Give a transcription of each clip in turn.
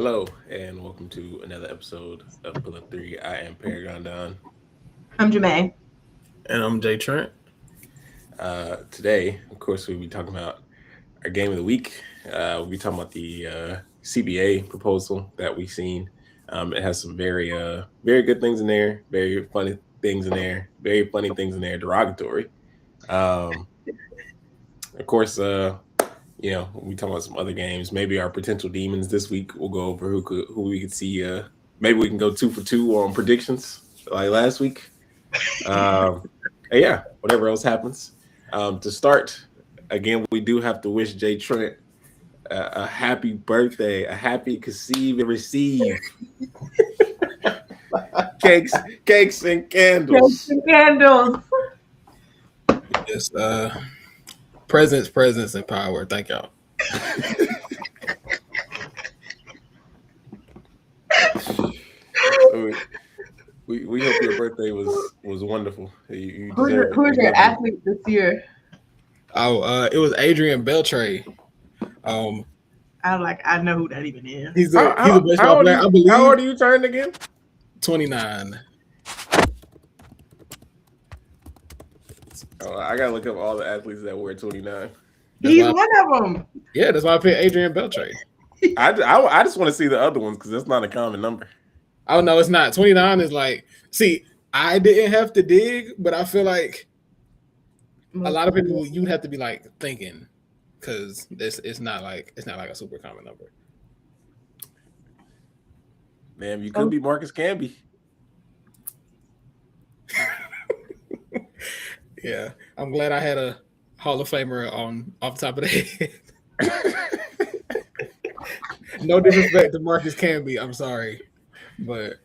Hello, and welcome to another episode of Pull Up 3. I am Paragon Don. I'm Jermaine. And I'm JayTrent. Today, of course, we'll be talking about our game of the week. We'll be talking about the CBA proposal that we've seen. It has some very good things in there, very funny things in there, very funny things in there, derogatory. Um, of course, we talk about some other games. Maybe our potential demons this week. We'll go over who we could see. Maybe we can go 2 for 2 on predictions like last week. And yeah, whatever else happens. To start, again, we do have to wish JayTrent a happy birthday, a happy conceive and receive. cakes, cakes and candles. Cakes and candles. Yes, presence, and power. Thank y'all. We hope your birthday was wonderful. You Who's deserve your athlete this year? Oh, it was Adrian Beltre. I know who that even is. He's a baseball player. I believe. How old are you turned again? 29. Oh, I gotta look up all the athletes that were 29. He's one of them. Yeah, that's why I picked Adrian Beltre. I just want to see the other ones because that's not a common number. Oh no, it's not. 29 is like. See, I didn't have to dig, but I feel like a lot of people you'd have to be like thinking because it's not like a super common number. Man, you could be Marcus Camby. Yeah, I'm glad I had a Hall of Famer off the top of the head. No disrespect to Marcus Camby, I'm sorry, but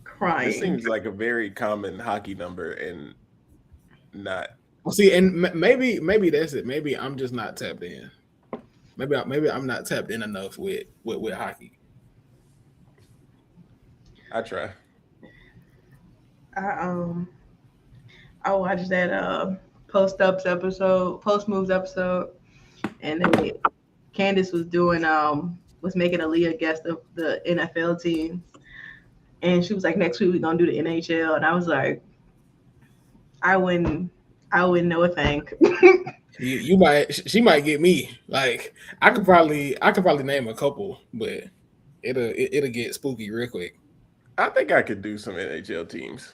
crying. This seems like a very common hockey number, and not. See, and maybe that's it. Maybe I'm just not tapped in. Maybe I'm not tapped in enough with hockey. I try. I watched that post moves episode, and then Candace was making Aaliyah guess the NFL teams, and she was like, next week we're gonna do the NHL, and I was like, I wouldn't know a thing. She might get me. Like I could probably name a couple, but it'll get spooky real quick. I think I could do some NHL teams.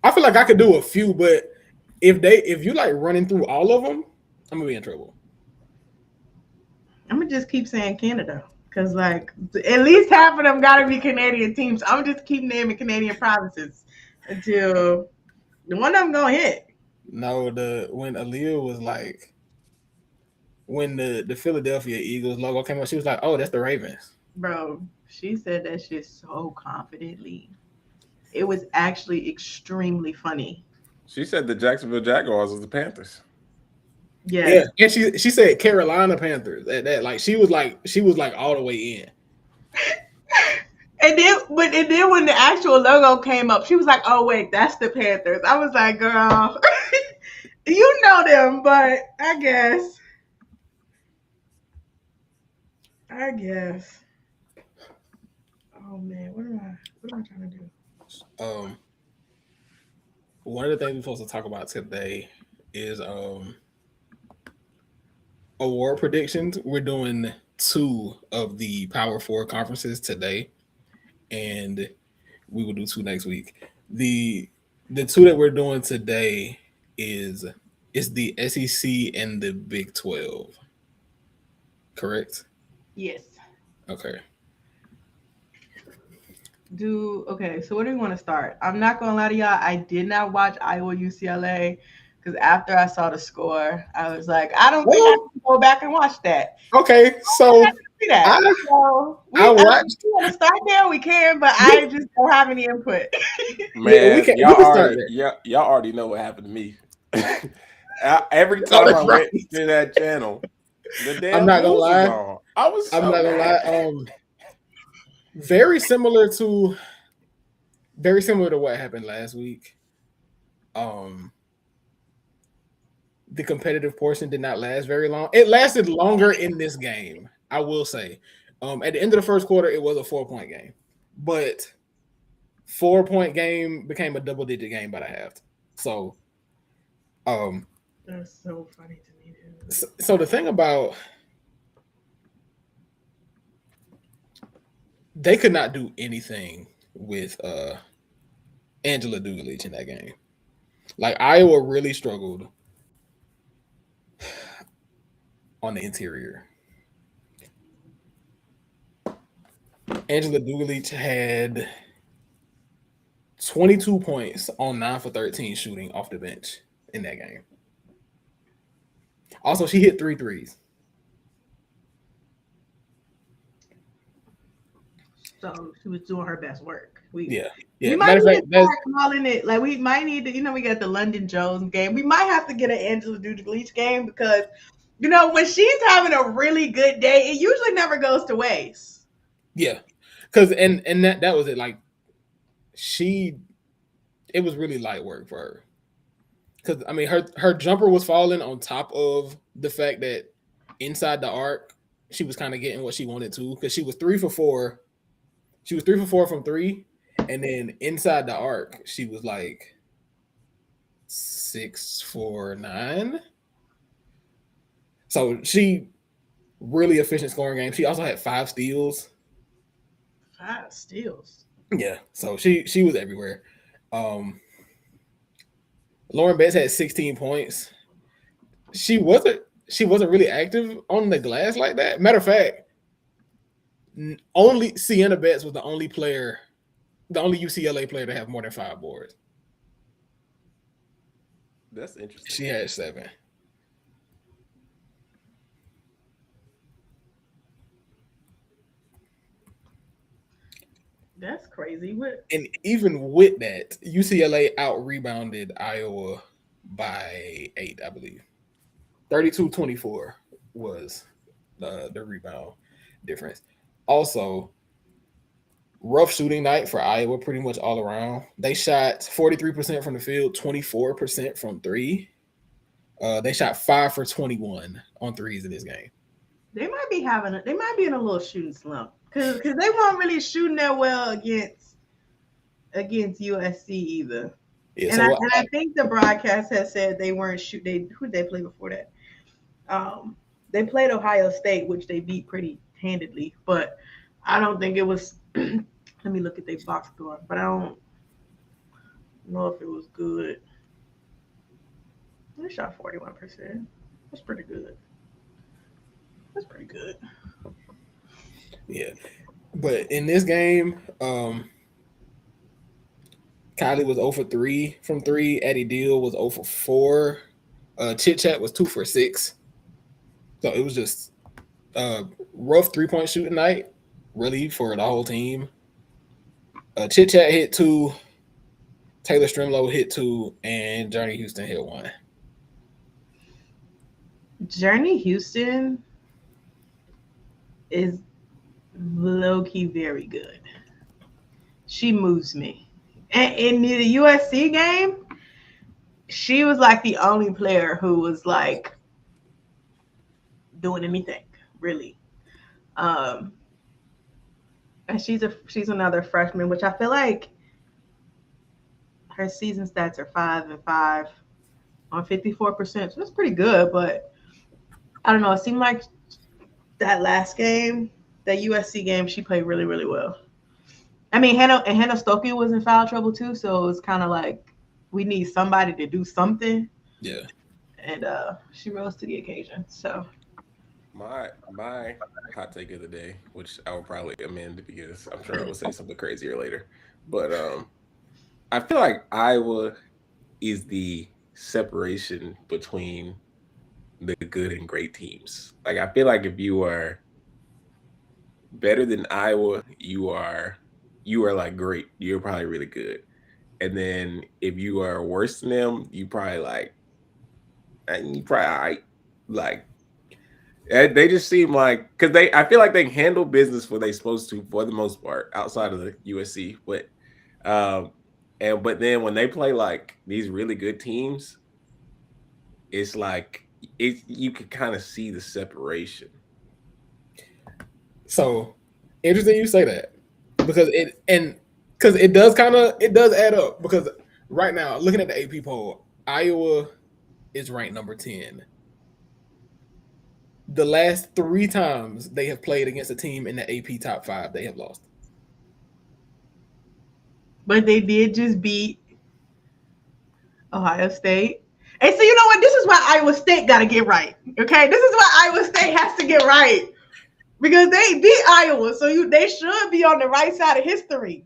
I feel like I could do a few, but if you like running through all of them, I'm gonna be in trouble. I'm gonna just keep saying Canada because like at least half of them gotta be Canadian teams. I'm gonna just keep naming Canadian provinces until the one of them gonna hit. No, when Aaliyah was like, when the Philadelphia Eagles logo came up, she was like, "Oh, that's the Ravens." Bro, she said that shit so confidently. It was actually extremely funny. She said the Jacksonville Jaguars was the Panthers. Yeah, and she said Carolina Panthers. That like she was like all the way in. And then when the actual logo came up, she was like, "Oh wait, that's the Panthers." I was like, "Girl, you know them, but I guess." Oh man, what am I trying to do? One of the things we're supposed to talk about today is award predictions. We're doing 2 of the Power 4 conferences today, and we will do 2 next week. The 2 that we're doing today is the SEC and the Big 12. Correct? Yes. Okay. Okay, so where do we want to start? I'm not gonna lie to y'all, I did not watch Iowa UCLA because after I saw the score, I was like, I don't think I can go back and watch that. Okay, so I watched. We want to start there, we can, but I just don't have any input. Man, y'all already know what happened to me. Every time I went to that channel, the damn I'm not gonna lie. On. I'm not gonna lie. Very similar to what happened last week. the competitive portion did not last very long. It lasted longer in this game, I will say. At the end of the first quarter, it was a 4-point game, but 4-point game became a double-digit game by the half. So, that's so funny to me. So the thing about they could not do anything with Angela Dugalich in that game. Like Iowa really struggled on the interior. Angela Dugalich had 22 points on 9 for 13 shooting off the bench in that game. Also, she hit 3 threes. So she was doing her best work. Yeah. We might need to start calling it, like we might need to, we got the London Jones game. We might have to get an Angela Dugalich game because, when she's having a really good day, it usually never goes to waste. Yeah. Because, and that was it. Like, it was really light work for her. Because, I mean, her jumper was falling on top of the fact that inside the arc, she was kind of getting what she wanted to. Because she was 3 for 4. She was 3 for 4 from 3. And then inside the arc, she was like 6 for 9. So she really efficient scoring game. She also had 5 steals. 5 steals. Yeah. So she was everywhere. Lauren Betts had 16 points. She wasn't really active on the glass like that. Matter of fact, only Sienna Betts was the only UCLA player to have more than 5 boards. That's interesting. She had 7. That's crazy. And even with that, UCLA out-rebounded Iowa by 8, I believe. 32-24 was the rebound difference. Also, rough shooting night for Iowa pretty much all around. They shot 43% from the field, 24% from 3. They shot 5 for 21 on threes in this game. They might be in a little shooting slump because they weren't really shooting that well against USC either. Yeah, and I think the broadcast has said they weren't shooting. Who did they play before that? They played Ohio State, which they beat pretty handedly, but I don't think it was. Let me look at their box score, but I don't know if it was good. They shot 41%. That's pretty good. Yeah. But in this game, Kylie was 0 for 3 from 3. Addie Deal was 0 for 4. Chit Chat was 2 for 6. So it was just rough 3-point shooting night, really, for the whole team. Chit Chat hit 2. Taylor Strimlow hit 2. And Journey Houston hit 1. Journey Houston is low-key very good. She moves me. And in the USC game, she was like the only player who was like doing anything, really. And she's another freshman, which I feel like her season stats are 5 and 5 on 54%. So that's pretty good, but I don't know. It seemed like that last game, that USC game, she played really, really well. I mean, Hannah Stokey was in foul trouble too, so it was kind of like we need somebody to do something. Yeah. And she rose to the occasion. So my hot take of the day, which I will probably amend because I'm sure I will say something crazier later, but I feel like Iowa is the separation between the good and great teams. Like I feel like if you are better than Iowa, you are like great. You're probably really good. And then if you are worse than them, you probably like they just seem like because I feel like they handle business what they're supposed to for the most part outside of the USC. But but then when they play like these really good teams, it's like you can kind of see the separation. So interesting you say that because it does add up because right now looking at the AP poll, Iowa is ranked number 10. The last 3 times they have played against a team in the AP top 5, they have lost. But they did just beat Ohio State. And so you know what? This is why Iowa State got to get right. Okay, this is why Iowa State has to get right because they beat Iowa, so they should be on the right side of history.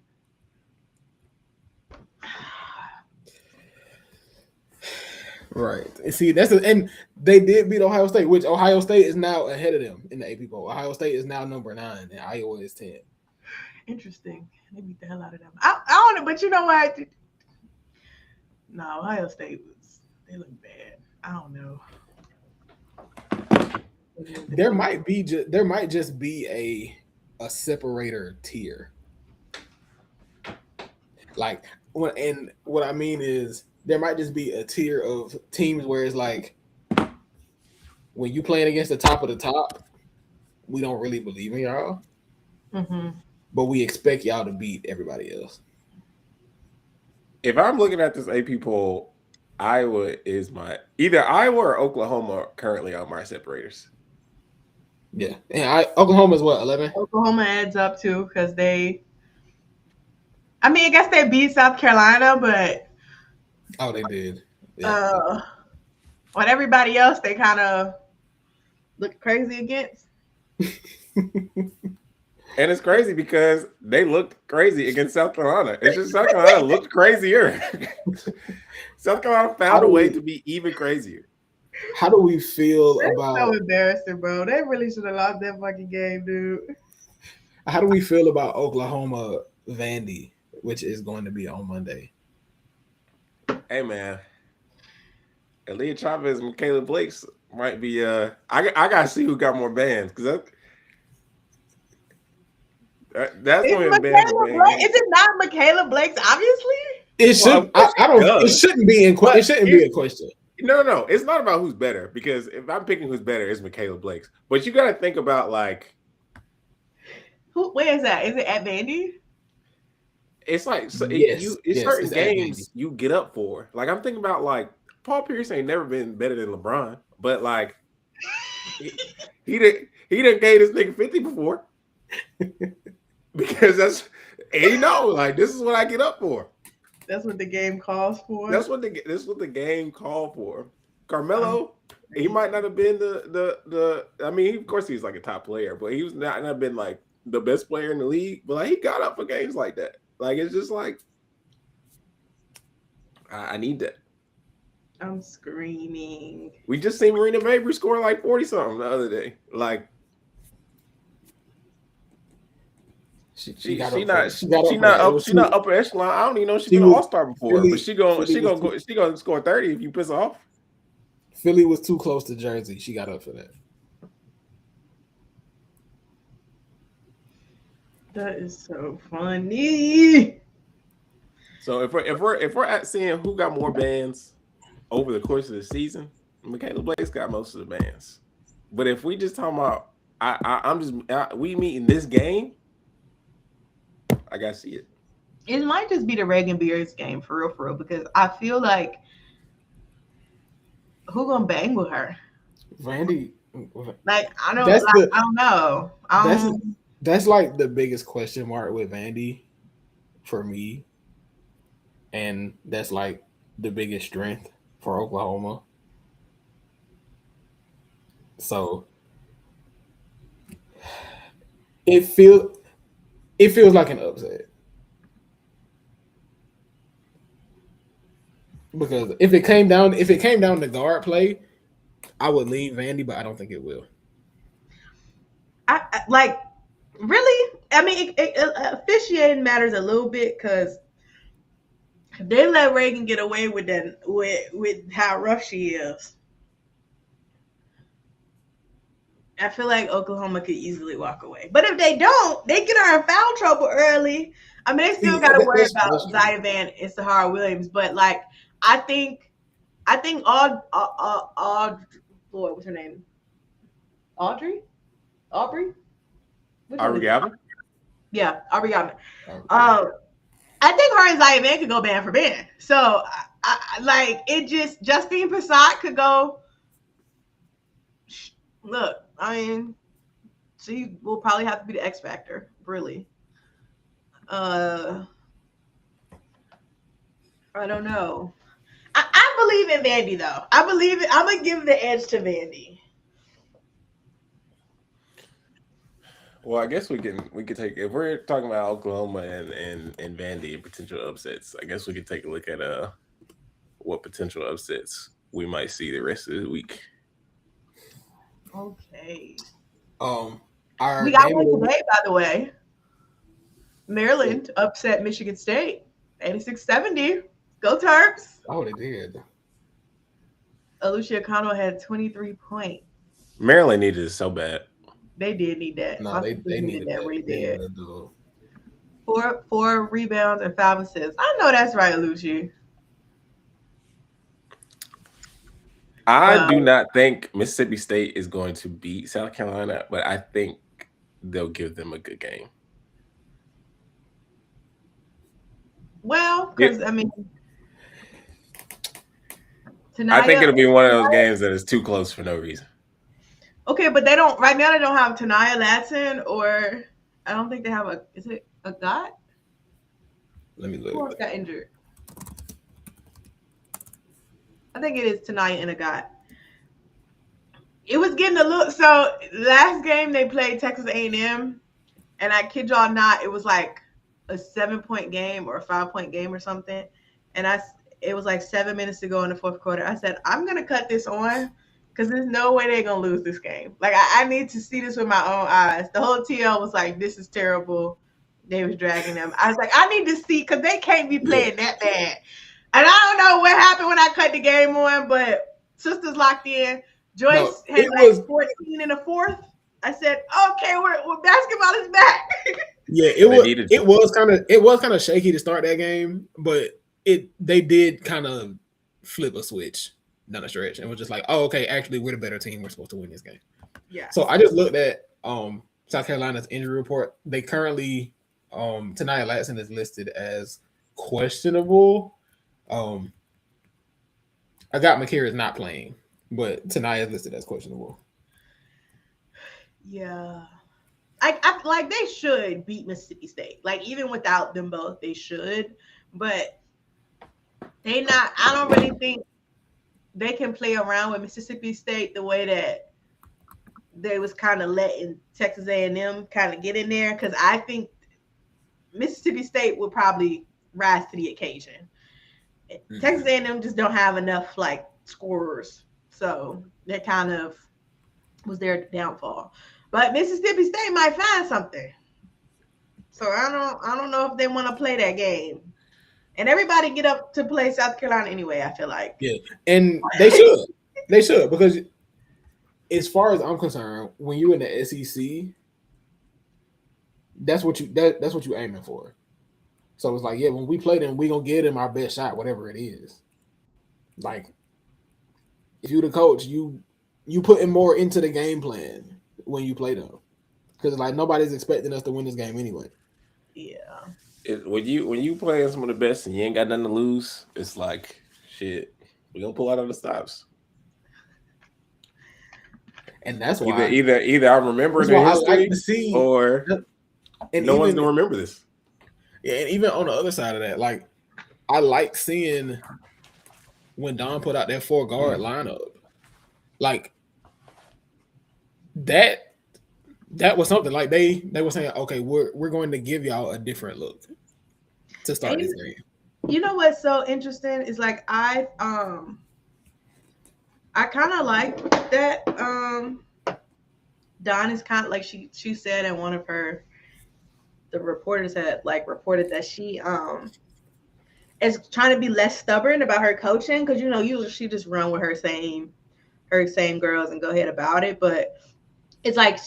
Right. See, and they did beat Ohio State, which Ohio State is now ahead of them in the AP poll. Ohio State is now number 9, and Iowa is 10. Interesting. They beat the hell out of them. I don't know, but you know what? No, Ohio State they look bad. I don't know. There might just be a separator tier. Like what I mean is there might just be a tier of teams where it's like when you playing against the top of the top, we don't really believe in y'all, but we expect y'all to beat everybody else. If I'm looking at this AP poll, Iowa is either Iowa or Oklahoma currently on my separators. Yeah, and Oklahoma is what 11. Oklahoma adds up too because I guess they beat South Carolina, but they did. Yeah. On everybody else, they kind of look crazy against. And it's crazy because they looked crazy against South Carolina. It's just South Carolina looked crazier. South Carolina found a way to be even crazier. How do we feel That's about? So embarrassing, bro. They really should have lost that fucking game, dude. How do we feel about Oklahoma Vandy, which is going to be on Monday? Hey man, Aaliyah Chavez and Michaela Blakes might be. I gotta see who got more bands because that's going to be bad. Is it not Michaela Blake's? Obviously, it should. Well, I don't. It shouldn't be in question. It shouldn't be a question. No. It's not about who's better because if I'm picking who's better, it's Michaela Blake's. But you got to think about like where is that? Is it at Vandy? It's like it's yes, certain games you get up for. Like I'm thinking about like Paul Pierce ain't never been better than LeBron, but like he didn't gave this nigga 50 before because like this is what I get up for. That's what the game calls for. That's what the game called for. Carmelo, he might not have been the. I mean, of course he's like a top player, but he was not been like the best player in the league. But like he got up for games like that. Like it's just like I need that. I'm screaming. We just seen Marina Mabry score like 40 something the other day. Like she not upper echelon. I don't even know she's been an all-star before, but she gonna score 30 if you piss her off. Philly was too close to Jersey. She got up for that. That is so funny. So if we're at seeing who got more bands over the course of the season, Michaela Blake's got most of the bands. But if we just talking about we meet in this game, I gotta see it. It might just be the Reagan Beers game for real, because I feel like who gonna bang with her? Vandy. Like I don't know. That's like the biggest question mark with Vandy for me. And that's like the biggest strength for Oklahoma. So it feels like an upset. Because if it came down to guard play, I would lean Vandy, but I don't think it will. I like really. I mean, officiating matters a little bit because they let Reagan get away with that with how rough she is. I feel like Oklahoma could easily walk away, but if they don't, they get her in foul trouble early. I mean, they still got to worry about Zion and Sahara Williams, but like I think I think Lord, what's her name? Aubrey? Which one Aubrey is it? Gavin? Yeah, Aubrey Gavin. Oh, I think her and Zaya Man could go band for band. So, like, it just, Justine Passat could go. Look, I mean, she will probably have to be the X Factor, really. I don't know. I believe in Vandy, though. I believe it. I'm going to give the edge to Vandy. Well, I guess we can take, if we're talking about Oklahoma and Vandy and potential upsets, I guess we could take a look at what potential upsets we might see the rest of the week. Okay. Our We got game one of the week. today, by the way. Maryland upset Michigan State, 86-70. Go Terps. Oh, they did. Alicia Connell had 23 points. Maryland needed it so bad. They did need that. No, they needed that. Really They did. needed to Four rebounds and 5 assists. I know that's right, Lucy. I do not think Mississippi State is going to beat South Carolina, but I think they'll give them a good game. Well, because I mean, I think it'll be one of those games that is too close for no reason. Okay, but they don't right now. They don't have Tanaya Latson, or I don't think they have a. Is it a guy? Let me look. Who else got injured? I think it is Tanaya and a guy. It was getting a little. So last game they played Texas A&M, and I kid y'all not, it was like a 7-point game or a 5-point game or something, and it was like 7 minutes to go in the fourth quarter. I said, I'm gonna cut this on because there's no way they're gonna lose this game. Like I need to see this with my own eyes. The whole TL was like, this is terrible. They was dragging them. I was like, I need to see because they can't be playing that bad. And I don't know what happened when I cut the game on, but sisters locked in. Joyce had like 14 in the fourth. I said, okay, we're basketball is back. Yeah, it was kind of shaky to start that game, but they did kind of flip a switch down the stretch and was just like, oh, okay, actually we're the better team. We're supposed to win this game. Yeah. So I just looked at South Carolina's injury report. They currently Tanaya Latson is listed as questionable. I got McCary is not playing, but Tanaya is listed as questionable. Yeah. I like they should beat Mississippi State. Like even without them both, they should. But they not. I don't really think they can play around with Mississippi State the way that they was kind of letting Texas A&M kind of get in there. Because I think Mississippi State will probably rise to the occasion. Mm-hmm. Texas A&M just don't have enough like scorers, so that kind of was their downfall. But Mississippi State might find something. So I don't know if they want to play that game. And everybody get up to play South Carolina anyway, I feel like. Yeah. And they should. They should, because as far as I'm concerned, when you're in the SEC, that's what you're aiming for. So it's like, yeah, when we play them, we're gonna give them our best shot, whatever it is. Like, if you're the coach, you putting more into the game plan when you play them, because like nobody's expecting us to win this game anyway. Yeah. When you playing some of the best and you ain't got nothing to lose, it's like shit. We gonna pull out of the stops. And that's why either I remember the history, or no one's gonna remember this. Yeah, and even on the other side of that, like I like seeing when Don put out that 4-guard lineup, like that was something. Like they were saying, okay, we're going to give y'all a different look to start this game. You know what's so interesting is like I kind of like that Don is kind of like she said in one of the reporters had like reported that she is trying to be less stubborn about her coaching, because usually she just run with her same girls and go ahead about it, but it's like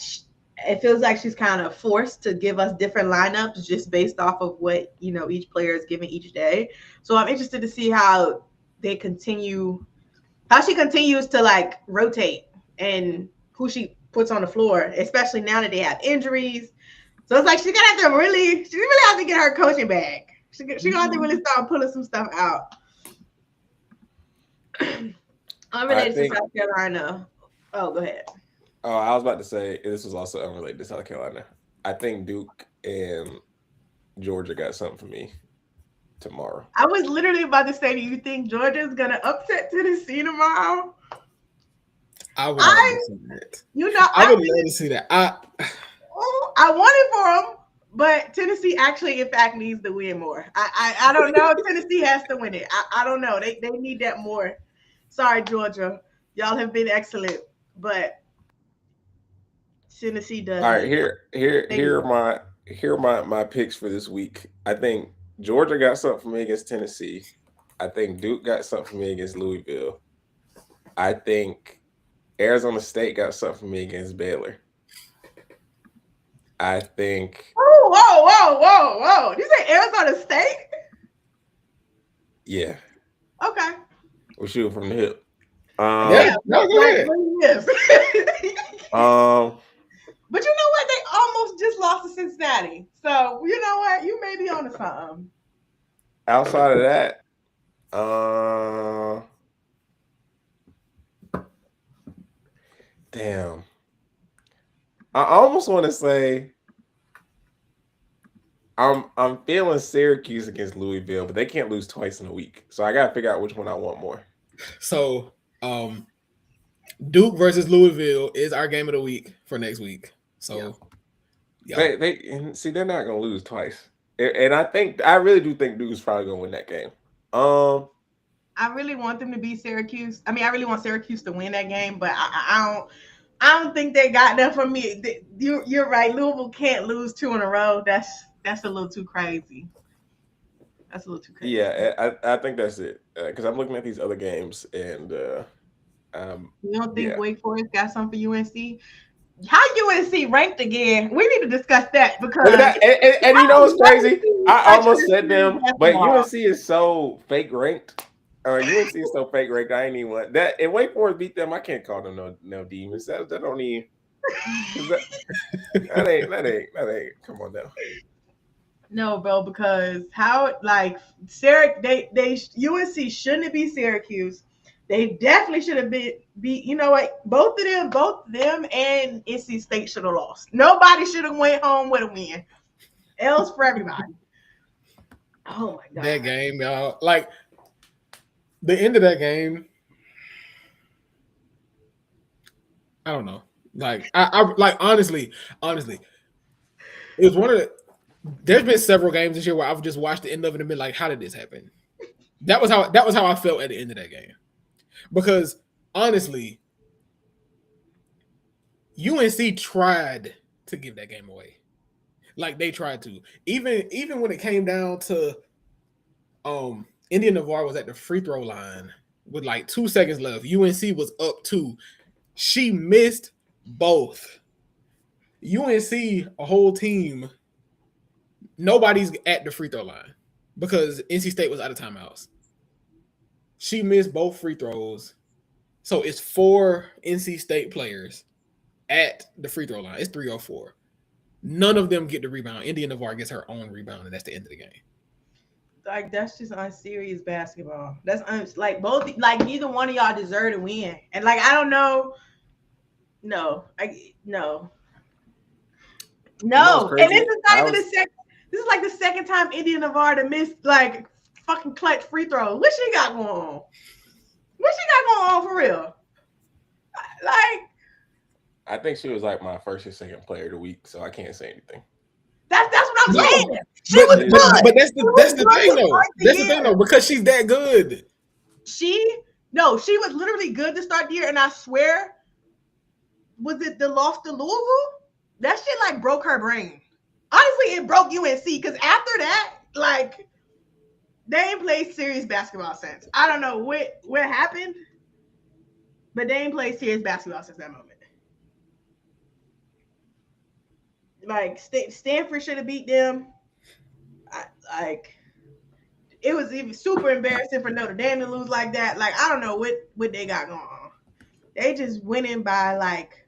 it feels like she's kind of forced to give us different lineups just based off of what each player is giving each day. So I'm interested to see how they continue how she continues to like rotate and who she puts on the floor, especially now that they have injuries. So it's like she really have to get her coaching back. She gonna have to really start pulling some stuff out. Unrelated to South Carolina. Oh, go ahead. Oh, I was about to say this was also unrelated to South Carolina. I think Duke and Georgia got something for me tomorrow. I was literally about to say, do you think Georgia's gonna upset Tennessee tomorrow? I would love to see that. I would love to see that. I want it for them, but Tennessee actually, in fact, needs to win more. I don't know if Tennessee has to win it. I don't know. They need that more. Sorry, Georgia. Y'all have been excellent, but Tennessee does. All right, here are my picks for this week. I think Georgia got something for me against Tennessee. I think Duke got something for me against Louisville. I think Arizona State got something for me against Baylor. I think. Whoa! You say Arizona State? Yeah. Okay. We're shooting from the hip. Yeah, no, go ahead. But you know what? They almost just lost to Cincinnati. So you know what? You may be on to something. Outside of that, damn. I almost want to say I'm feeling Syracuse against Louisville, but they can't lose twice in a week. So I gotta figure out which one I want more. So Duke versus Louisville is our game of the week for next week. So yeah. They see they're not gonna lose twice. And I really do think Duke is probably gonna win that game. I really want them to beat Syracuse. I mean, I really want Syracuse to win that game, but I don't think they got enough for me. You're right. Louisville can't lose 2 in a row. That's a little too crazy. That's a little too crazy. Yeah, I think that's it. Because I'm looking at these other games, and you don't think Wake Forest got something for UNC? How UNC ranked again? We need to discuss that because and you know what's crazy? I almost said them, but UNC is so fake ranked. UNC is so fake ranked. I ain't even want that. And Wake Forest beat them. I can't call them no demons. That don't even. That ain't. Come on now. No, bro, because how like UNC shouldn't be Syracuse. They definitely should have been beat. You know what? Both of them and NC State should have lost. Nobody should have went home with a win. Else for everybody. Oh my god. That game, y'all. Like the end of that game. I don't know. Like I like honestly, it was one of the. There's been several games this year where I've just watched the end of it and been like, "How did this happen?" That was how I felt at the end of that game. Because honestly, UNC tried to give that game away. Like they tried to. Even when it came down to India Navarre was at the free throw line with like 2 seconds left. UNC was up 2. She missed both. UNC, a whole team, nobody's at the free throw line because NC State was out of timeouts. She missed both free throws. So it's 4 NC State players at the free throw line. It's 3-4. None of them get the rebound. India Navarre gets her own rebound, and that's the end of the game. Like that's just unserious basketball. That's like both like neither one of y'all deserve to win. And like I don't know. No. No. And this is not even the second. This is like the second time India Navarre missed like fucking clutch free throws. What she got going on? For real? Like I think she was like my first or second player of the week, so I can't say anything. That's what I'm saying. She was good. But that's the thing though. That's the thing though, because she's that good. She was literally good to start the year, and I swear, was it the loss to Louisville? That shit like broke her brain. Honestly, it broke UNC because after that, like they ain't played serious basketball since. I don't know what happened, but they ain't played serious basketball since that moment. Like Stanford should have beat them. it was even super embarrassing for Notre Dame to lose like that. Like, I don't know what they got going on. They just winning by like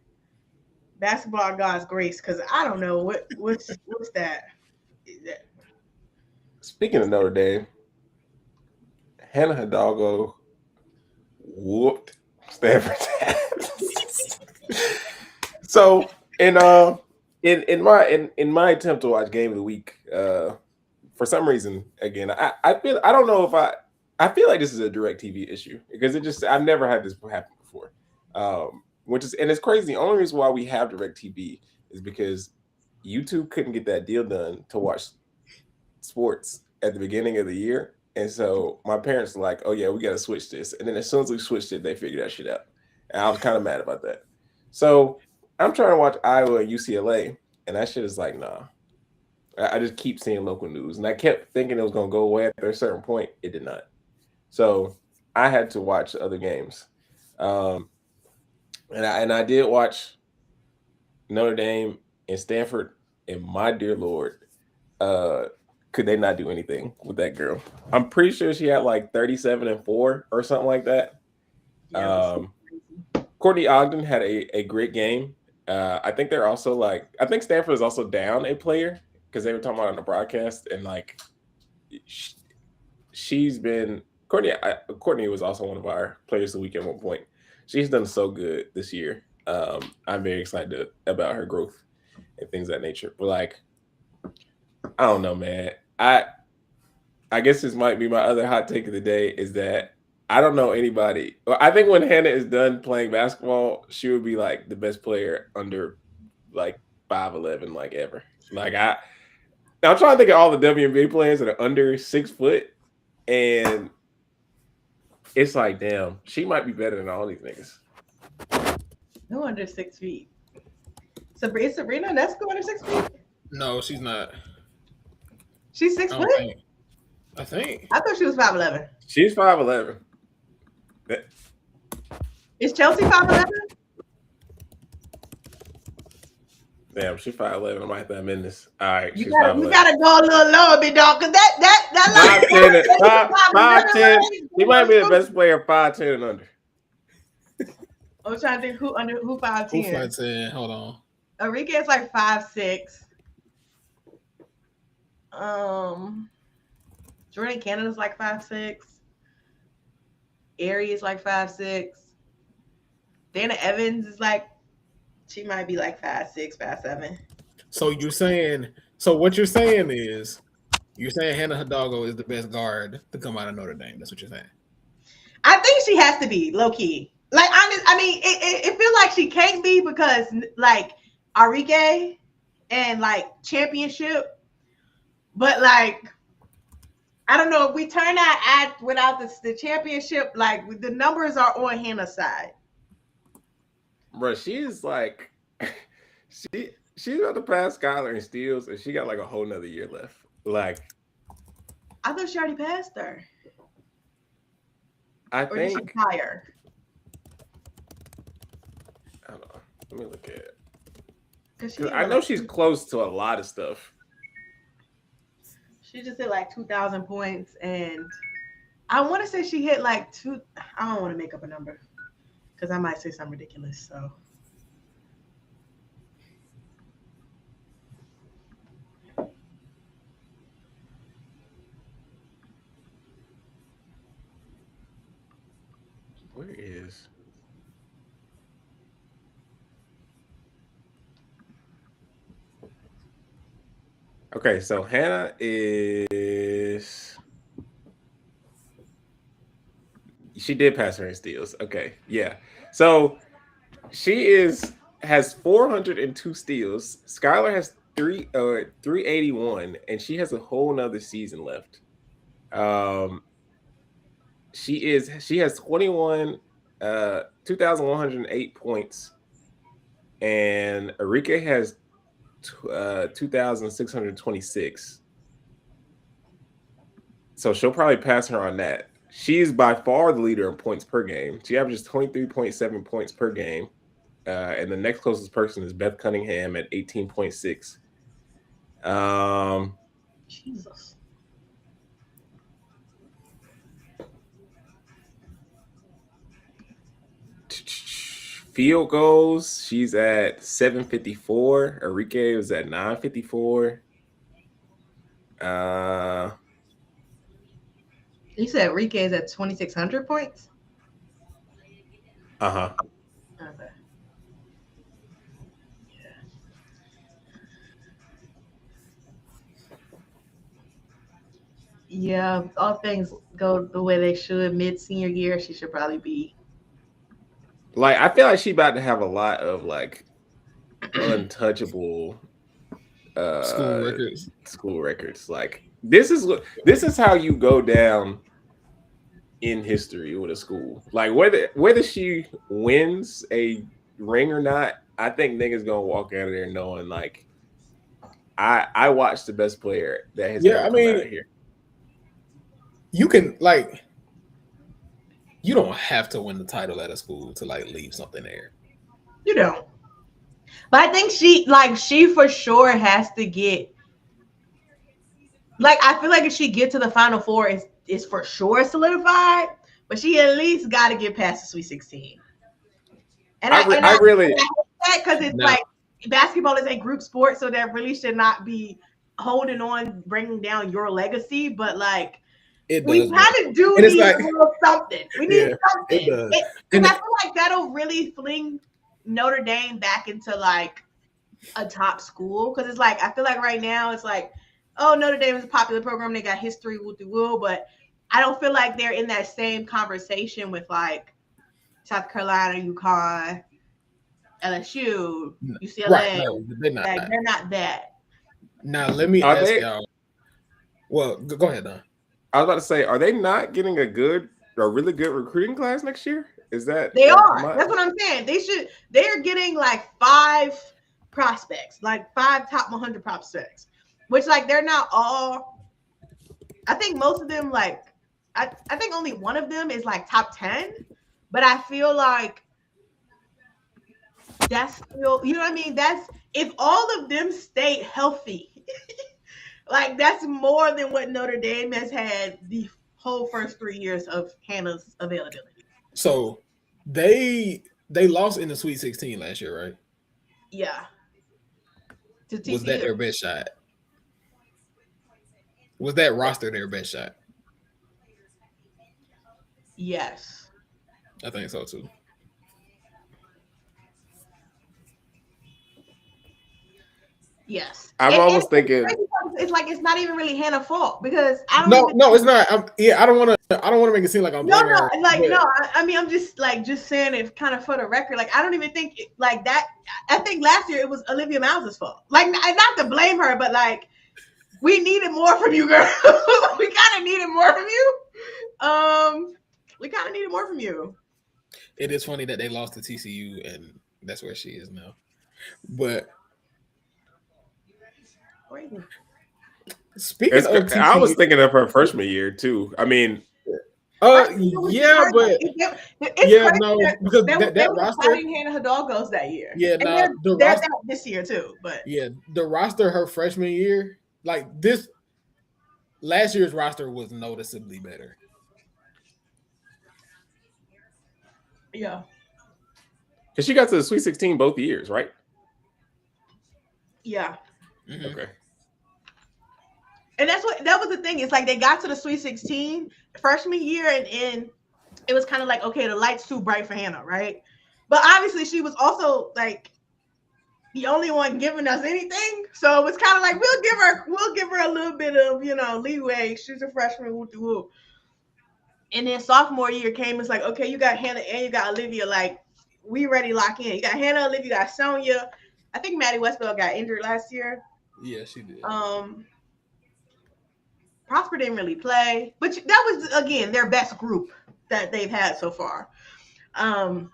basketball God's grace, because I don't know what's that. Speaking of Notre Dame, Hannah Hidalgo whooped Stanford's ass. So in my attempt to watch Game of the Week, for some reason, again, I feel like this is a DirecTV issue because I've never had this happen before. And it's crazy. The only reason why we have DirecTV is because YouTube couldn't get that deal done to watch sports at the beginning of the year. And so my parents were like, oh yeah, we got to switch this. And then as soon as we switched it, they figured that shit out. And I was kind of mad about that. So I'm trying to watch Iowa and UCLA, and that shit is like, nah. I just keep seeing local news. And I kept thinking it was going to go away at a certain point. It did not. So I had to watch other games. And I did watch Notre Dame and Stanford, and my dear Lord, could they not do anything with that girl? I'm pretty sure she had like 37-4 or something like that. Yeah, Courtney Ogden had a great game. I think Stanford is also down a player because they were talking about it on the broadcast, and like she's been Courtney was also one of our players of the week at one point. She's done so good this year. I'm very excited about her growth and things of that nature. But like, I don't know, man. I guess this might be my other hot take of the day is that I don't know anybody. Well, I think when Hannah is done playing basketball, she would be like the best player under like 5'11", like ever. Like I'm trying to think of all the WNBA players that are under 6 foot, and it's like, damn, she might be better than all these niggas. No under 6 feet. Sabrina, that's go under 6 feet. No, she's not. She's 6 foot. I think. I thought she was 5'11". She's 5'11". Is Chelsea 5'11"? Damn, she's 5'11". I might have to amend this. All right, We gotta go a little lower, big dog, because that 5'10". She might be the best player 5'10" and under. I'm trying to think who 5'10". Who 5'10"? Hold on. Arika is like 5'6". Jordan Canada's like 5'6". Ari is like 5'6". Dana Evans is like, she might be like 5'6", 5'7". So what you're saying is, you're saying Hannah Hidalgo is the best guard to come out of Notre Dame. That's what you're saying. I think she has to be low key. Like, it feels like she can't be because like Arike and like championship, but like, I don't know if we turn that ad without the championship, like the numbers are on Hannah's side. Bro, she's like, she's about to pass Skylar in steals, and she got like a whole nother year left. Like, I thought she already passed her. Or did she higher? I don't know. Let me look at it. Because I know she's close to a lot of stuff. She just hit like 2,000 points, and I want to say she hit like two. I don't want to make up a number because I might say something ridiculous. So where is? Okay, so Hannah is. She did pass her in steals. Okay, yeah. So she has 402 steals. Skylar has 381, and she has a whole nother season left. She has 2,108 points, and Arika has 2,626. So she'll probably pass her on that. She's by far the leader in points per game. She averages 23.7 points per game. And the next closest person is Beth Cunningham at 18.6. Jesus. Field goals, she's at 754. Enrique was at 954. You said Enrique is at 2,600 points. Okay. Okay. Yeah, if all things go the way they should mid senior year, she should probably be. Like, I feel like she about to have a lot of like untouchable School records. school records. Like, this is how you go down in history with a school. Like, whether she wins a ring or not, I think niggas gonna walk out of there knowing like I watched the best player that has ever come out of here. You can like, you don't have to win the title at a school to like leave something there. You don't. But I think she for sure has to get. Like, I feel like if she get to the Final Four, it's for sure solidified. But she at least got to get past the Sweet 16. And I really hate that because it's like basketball is a group sport, so that really should not be holding on, bringing down your legacy. But like, we kind of do need like, a little something. We need something. And I feel like that'll really fling Notre Dame back into like a top school, because it's like I feel like right now it's like, oh, Notre Dame is a popular program, they got history, woo, but I don't feel like they're in that same conversation with like South Carolina, UConn, LSU, UCLA. Right, no, they're not that. Now let me ask y'all. Well, go ahead, Don. I was about to say, are they not getting a really good recruiting class next year? Is that they are? That's what I'm saying. They're getting like 5 prospects, like 5 top 100 prospects, which like they're not all. I think most of them like I think only one of them is like top 10, but I feel like that's still, you know what I mean? That's if all of them stay healthy. Like, that's more than what Notre Dame has had the whole first 3 years of Hannah's availability. So they lost in the Sweet 16 last year, right? Yeah. Was that their best shot? Was that roster their best shot? Yes. I think so too. Yes. I'm almost thinking it's like it's not even really Hannah's fault, because I don't. No, it's not. I don't want to make it seem like I'm blaming her. I mean, I'm just saying it kind of for the record. Like, I don't even think like that. I think last year it was Olivia Miles' fault. Like, not to blame her, but like, we needed more from you, girl. We kind of needed more from you. We kind of needed more from you. It is funny that they lost to TCU, and that's where she is now. But speaking of TCU, I was thinking of her freshman year too. I mean, yeah, but because that roster, Hannah Hidalgo's that year. Yeah, they're that this year too. But yeah, the roster her freshman year, like this last year's roster was noticeably better. Yeah, because she got to the Sweet 16 both years, right? Yeah. Mm-hmm. Okay. And that was the thing. It's like they got to the Sweet 16 freshman year, and it was kind of like, okay, the light's too bright for Hannah, right? But obviously she was also like the only one giving us anything. So it was kind of like, we'll give her a little bit of, leeway. She's a freshman, woo. And then sophomore year came, it's like, okay, you got Hannah and you got Olivia, like, we ready to lock in. You got Hannah, Olivia, you got Sonia. I think Maddie Westbell got injured last year. Yeah, she did. Prosper didn't really play, but that was, again, their best group that they've had so far. I'm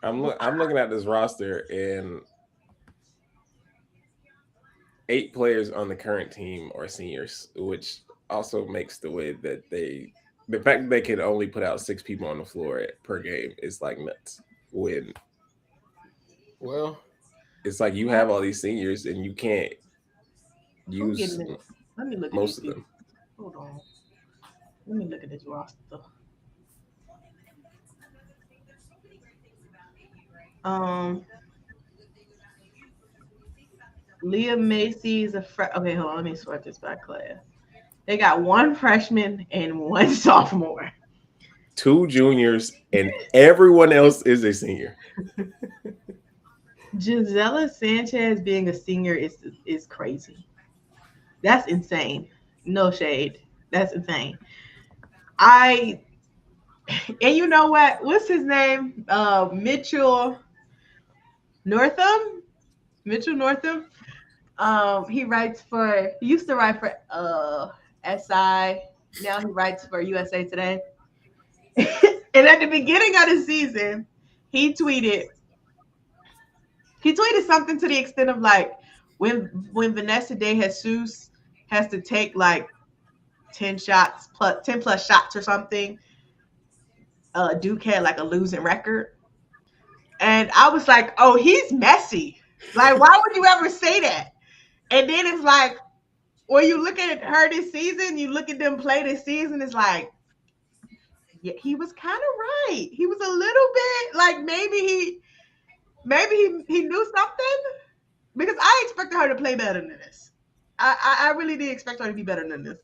looking at this roster, and 8 players on the current team are seniors, which also makes the way that the fact that they can only put out 6 people on the floor per game is like nuts. Well, it's like you have all these seniors and you can't use Let me look most at of them. Hold on. Let me look at this roster. Leah Macy's okay, hold on, let me sort this by class. They got one freshman and one sophomore. 2 juniors, and everyone else is a senior. Gisela Sanchez being a senior is crazy. That's insane. No shade. That's insane. And you know what? What's his name? Mitchell Northam. Mitchell Northam. He used to write for SI. Now he writes for USA Today. And at the beginning of the season, he tweeted something to the extent of like when Vanessa De Jesus has to take like 10 plus shots or something, Duke had like a losing record. And I was like, oh, he's messy. Like, why would you ever say that? And then it's like, when you look at her this season, you look at them play this season, it's like, yeah, he was kind of right. He was a little bit like maybe he knew something, because I expected her to play better than this. I really did expect her to be better than this.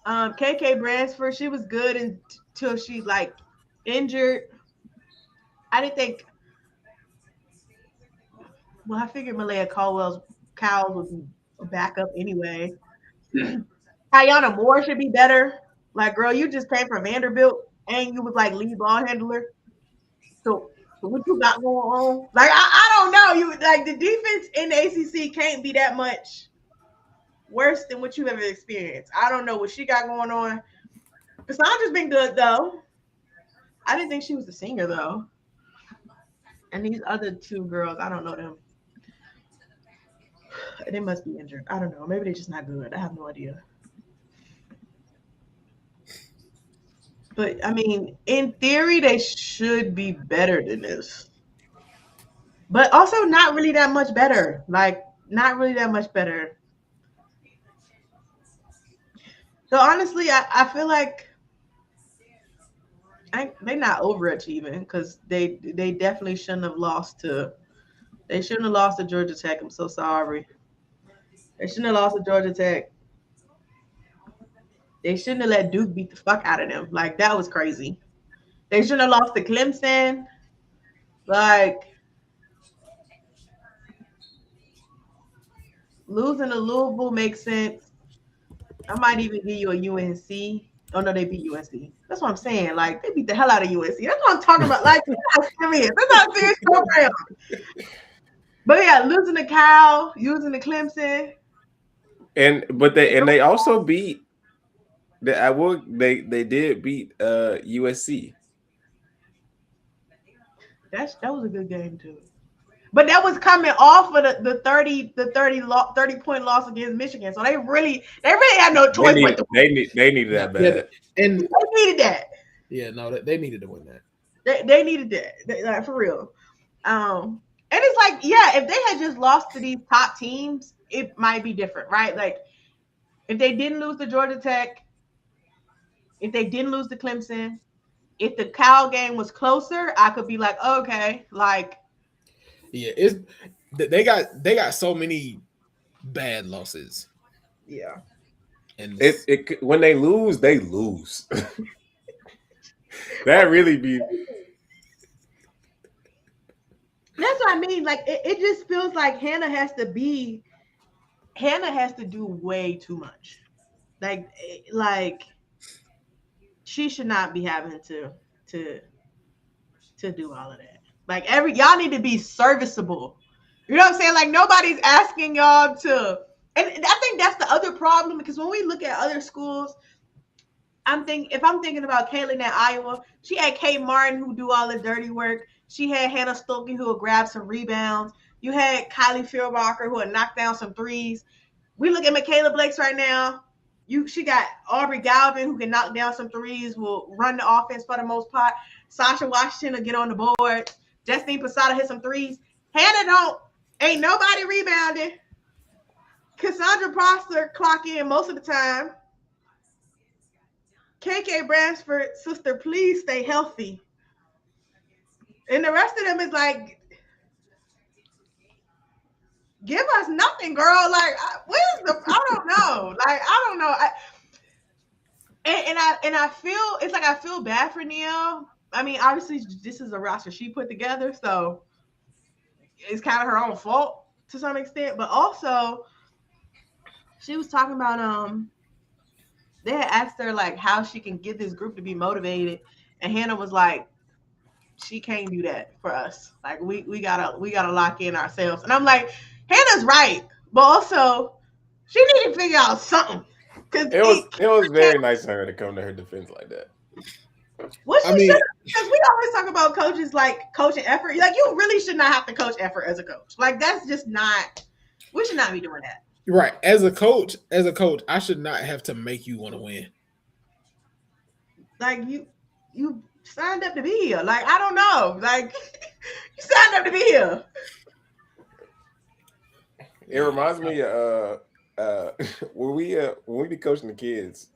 KK Bransford, she was good until she like injured. I didn't think. Well, I figured Malaya Cowles would be a backup anyway. Tiana Moore should be better. Like, girl, you just came from Vanderbilt and you was like lead ball handler. So what you got going on? Like, I don't know. You like the defense in the ACC can't be that much worse than what you ever experienced. I don't know what she got going on. Cassandra's been good though. I didn't think she was a singer though. And these other two girls, I don't know them. They must be injured. I don't know. Maybe they're just not good. I have no idea. But I mean, in theory, they should be better than this. But also not really that much better. Like, not really that much better. So honestly, I feel like they're not overachieving, because they definitely shouldn't have lost to Georgia Tech. I'm so sorry. They shouldn't have lost to Georgia Tech. They shouldn't have let Duke beat the fuck out of them. Like, that was crazy. They shouldn't have lost to Clemson. Like, losing to Louisville makes sense. I might even give you a UNC. Oh no, they beat UNC. That's what I'm saying. Like, they beat the hell out of UNC. That's what I'm talking about. Like, that's not serious. That's not a serious program. But yeah, losing to Cal, using the Clemson. But they also beat they did beat USC. That was a good game too. But that was coming off of the 30 point loss against Michigan. So they really had no choice. They needed that bad. And they needed that. Yeah, no, they needed to win that. They needed that. Like, for real. And it's like, yeah, if they had just lost to these top teams, it might be different, right? Like, if they didn't lose to Georgia Tech, if they didn't lose to Clemson, if the Cal game was closer, I could be like, okay, like, yeah, they got so many bad losses. Yeah. And when they lose, they lose. That really be. That's what I mean. Like, it just feels like Hannah has to do way too much. Like she should not be having to do all of that. Like, y'all need to be serviceable. You know what I'm saying? Like, nobody's asking y'all to. And I think that's the other problem, because when we look at other schools, if I'm thinking about Caitlin at Iowa, she had Kate Martin who do all the dirty work. She had Hannah Stokey who would grab some rebounds. You had Kylie Fieldbacher who would knock down some threes. We look at Michaela Blakes right now. She got Aubrey Galvin who can knock down some threes, will run the offense for the most part. Sasha Washington will get on the board. Justine Posada hit some threes. Hannah ain't nobody rebounding. Cassandra Prosser clock in most of the time. KK Bransford, sister, please stay healthy. And the rest of them is like, give us nothing, girl. Like, where's the? I don't know. Like, I don't know. I feel it's like I feel bad for Neil. I mean, obviously, this is a roster she put together, so it's kind of her own fault to some extent. But also, she was talking about they had asked her like how she can get this group to be motivated, and Hannah was like, she can't do that for us. Like we gotta lock in ourselves. And I'm like, Hannah's right, but also she need to figure out something. Cause it was very nice of her to come to her defense like that. What she should, because we always talk about coaches like coaching effort. Like you really should not have to coach effort as a coach. Like that's just not. We should not be doing that. Right. As a coach, I should not have to make you want to win. Like you signed up to be here. Like I don't know. Like you signed up to be here. It reminds me when we be coaching the kids,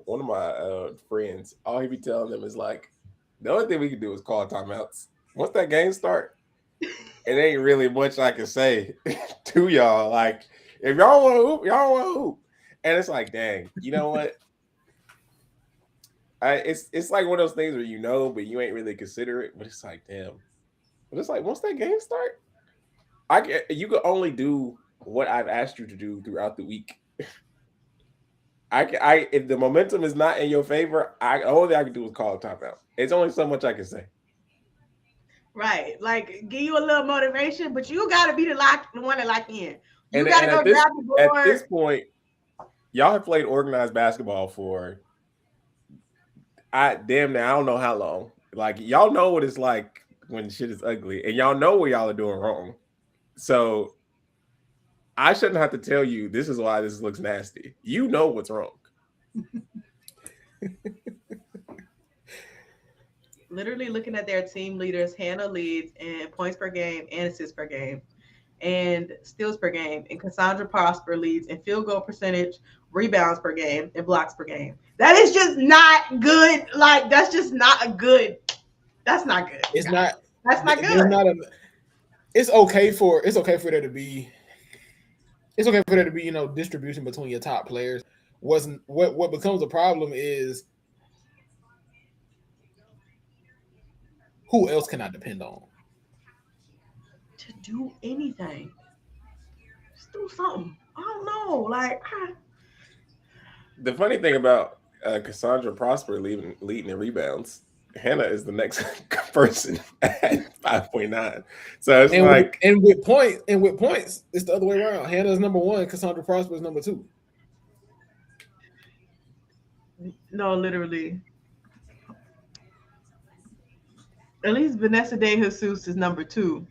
one of my friends, all he be telling them is like, the only thing we can do is call timeouts. Once that game start, it ain't really much I can say to y'all. Like, if y'all want to hoop, y'all want to hoop. And it's like, dang, you know what? It's like one of those things where you know, but you ain't really consider it. But it's like, damn. But it's like once that game start, you can only do what I've asked you to do throughout the week. If the momentum is not in your favor, all that I can do is call a timeout. It's only so much I can say. Right, like give you a little motivation, but you got to be the one that lock in. You got to go grab the board. At this point, y'all have played organized basketball for damn near I don't know how long. Like y'all know what it's like when shit is ugly, and y'all know what y'all are doing wrong. So I shouldn't have to tell you this is why this looks nasty. You know what's wrong. Literally looking at their team leaders, Hannah leads in points per game and assists per game and steals per game, and Cassandra Prosper leads in field goal percentage, rebounds per game, and blocks per game. That is just not good. Like that's just not a good. That's not good. It's not. That's not good. It's okay for there to be. It's okay for there to be, distribution between your top players. What becomes a problem is who else can I depend on to do anything? Just do something. I don't know. Like the funny thing about Cassandra Prosper leading in rebounds, Hannah is the next person at 5.9. So it's with points, it's the other way around. Hannah is number 1, Cassandra Prosper is number 2. No, literally. At least Vanessa De Jesus is number 2.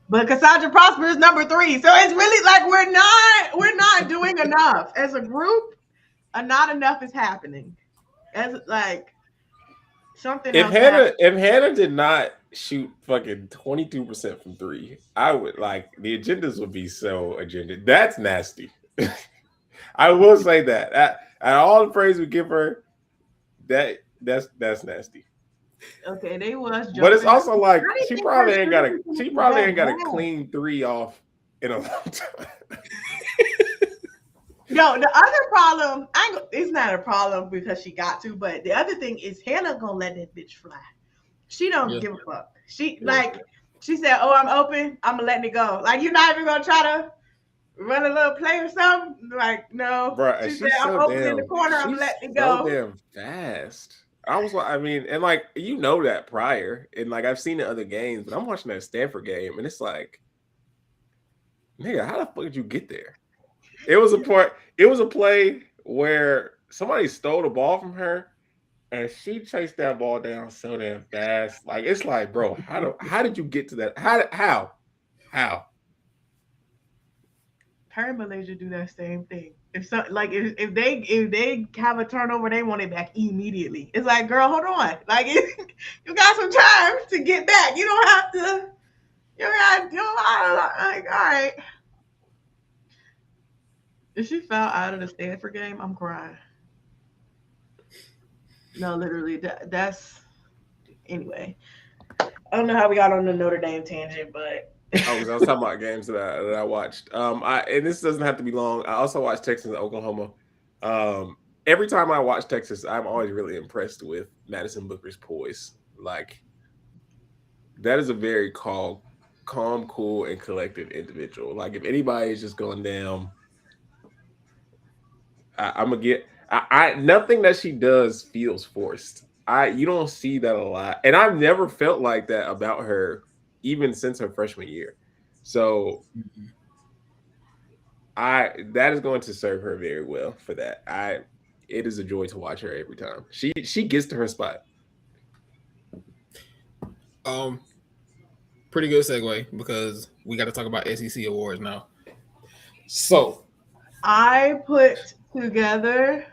But Cassandra Prosper is number 3. So it's really like we're not doing enough. As a group, not enough is happening. As like something if Hannah did not shoot fucking 22% from 3, I would the agendas would be so agenda. That's nasty. I will say that. At all the praise we give her, that's nasty. Okay, they was jumping. But it's also like she probably ain't got a clean 3 off in a long time. No, the other problem, it's not a problem because she got to, but the other thing is Hannah gonna let that bitch fly. She don't give a fuck. She said, "Oh, I'm open. I'm gonna let it go." Like you're not even gonna try to run a little play or something. Like no, Bruh, she said, "I'm open in the corner. I'm letting it go." So damn fast. That prior, and I've seen it in other games, but I'm watching that Stanford game, and it's like, nigga, how the fuck did you get there? It was a play where somebody stole the ball from her, and she chased that ball down so damn fast. Like it's like, bro, how did you get to that? How? Her and Malaysia do that same thing. If they have a turnover, they want it back immediately. It's like, girl, hold on. Like you got some time to get back. You don't have to. You got like all right. If she fell out of the Stanford game, I'm crying. No, literally, that's anyway. I don't know how we got on the Notre Dame tangent, but Oh, because I was talking about games that I watched. And this doesn't have to be long. I also watched Texas and Oklahoma. Every time I watch Texas, I'm always really impressed with Madison Booker's poise. Like that is a very calm, cool, and collected individual. Like if anybody is just going down, I'm gonna get. I nothing that she does feels forced. You don't see that a lot, and I've never felt like that about her, even since her freshman year. So that is going to serve her very well for that. It is a joy to watch her every time. She gets to her spot. Pretty good segue because we got to talk about SEC awards now. So I put together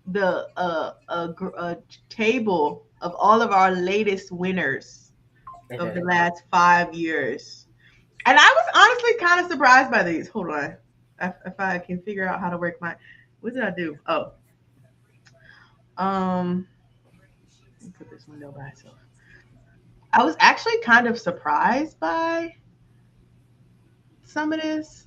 the a table of all of our latest winners of the last 5 years, and I was honestly kind of surprised by these. Hold on, if I can figure out how to work my. What did I do? Oh, let me put this window by itself. I was actually kind of surprised by some of this.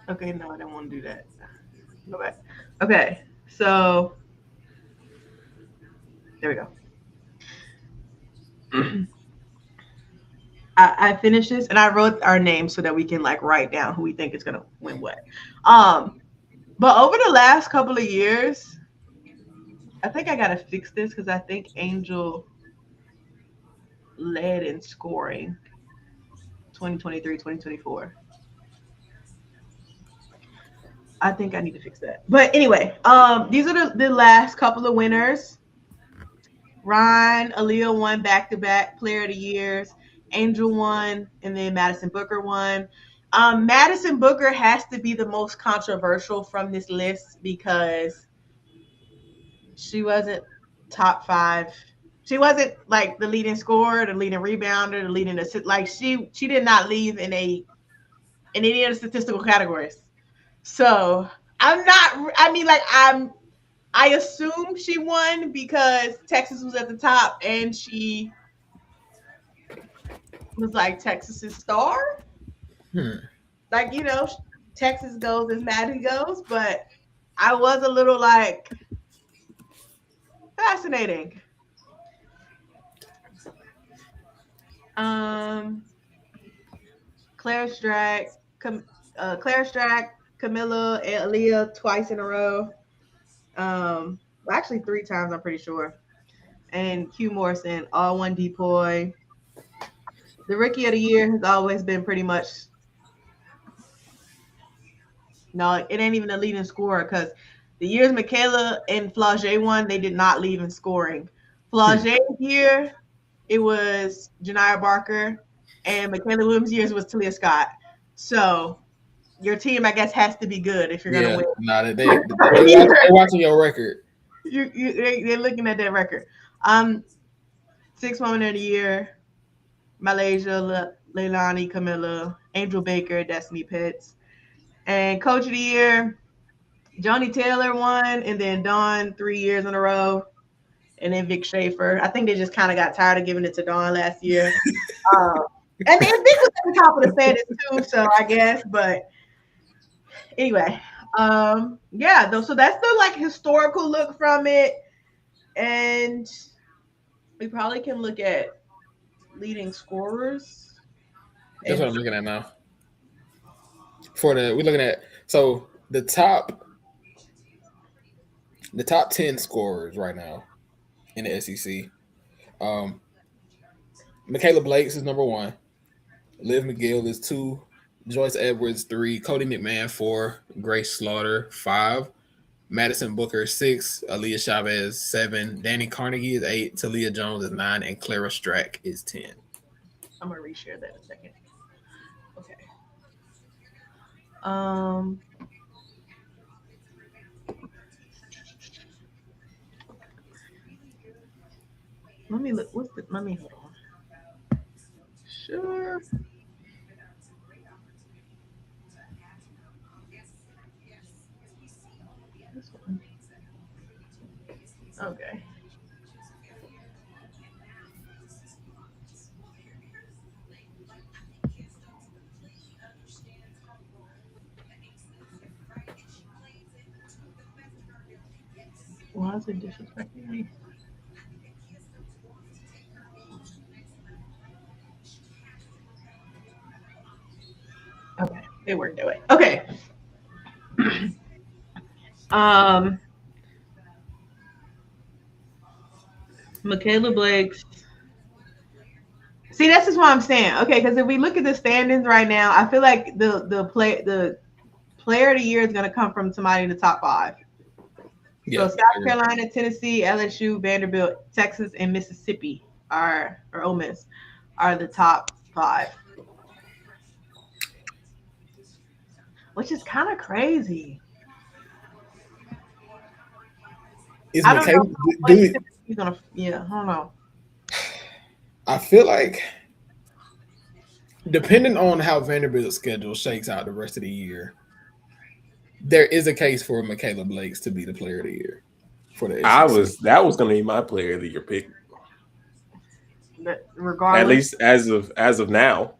Okay, no, I don't want to do that. Go back. Okay, so there we go. I finished this and I wrote our names so that we can like write down who we think is gonna win what. But over the last couple of years, I think I gotta fix this because I think Angel led in scoring 2023, 2024. I think I need to fix that. But anyway, these are the last couple of winners. Ryan, Aaliyah won back-to-back Player of the Years. Angel won, and then Madison Booker won. Madison Booker has to be the most controversial from this list because she wasn't top 5. She wasn't like the leading scorer, the leading rebounder, the leading assist. Like she did not leave in any of the statistical categories. So I'm not. I mean, like I assume she won because Texas was at the top and she was like Texas's star. Like, Texas goes as Maddie goes, but I was a little like fascinating. Claire Strack, Camilla, and Aaliyah twice in a row. Actually 3 times, I'm pretty sure. And Q Morrison, all one depoy. The rookie of the year has always been pretty much. No, it ain't even a leading scorer because the years Michaela and Flau'jae won, they did not leave in scoring. Flau'jae's year, it was Janiyah Barker, and Michaela Williams' years was Talia Scott. So your team, I guess, has to be good if you're gonna win. Nah, they're watching your record. They're looking at that record. 6th Woman of the Year, Malaysia, Leilani, Camilla, Angel Baker, Destiny Pitts. And Coach of the Year, Johnny Taylor won, and then Dawn 3 years in a row, and then Vic Schaefer. I think they just kind of got tired of giving it to Dawn last year. And then Vic was at the top of the standings too, so I guess. But anyway, yeah, though. So that's the like historical look from it, and we probably can look at leading scorers. That's what I'm looking at now. We're looking at the top 10 scorers right now in the SEC. Michaela Blakes is number 1. Liv McGill is 2. Joyce Edwards 3. Cody McMahon 4. Grace Slaughter 5. Madison Booker 6. Aaliyah Chavez 7. Danny Carnegie is 8. Talia Jones is 9. And Clara Strack is 10. I'm gonna reshare that in a second. Okay. Let me look. Let me hold on. Sure. this one. Okay. Why is it disrespecting me? Okay, it worked that way. Okay. Um, Michaela Blake's. See, this is what I'm saying. Okay, because if we look at the standings right now, I feel like the player of the year is going to come from somebody in the top five. Yeah. So South Carolina, Tennessee, LSU, Vanderbilt, Texas, and Mississippi or Ole Miss are the top five, which is kind of crazy. Is I don't know Michaela? what place Tennessee's gonna. Yeah, I don't know. I feel like, depending on how Vanderbilt's schedule shakes out the rest of the year, there is a case for Michaela Blake's to be the player of the year for the SEC. That was going to be my player of the year pick. But regardless, At least as of now.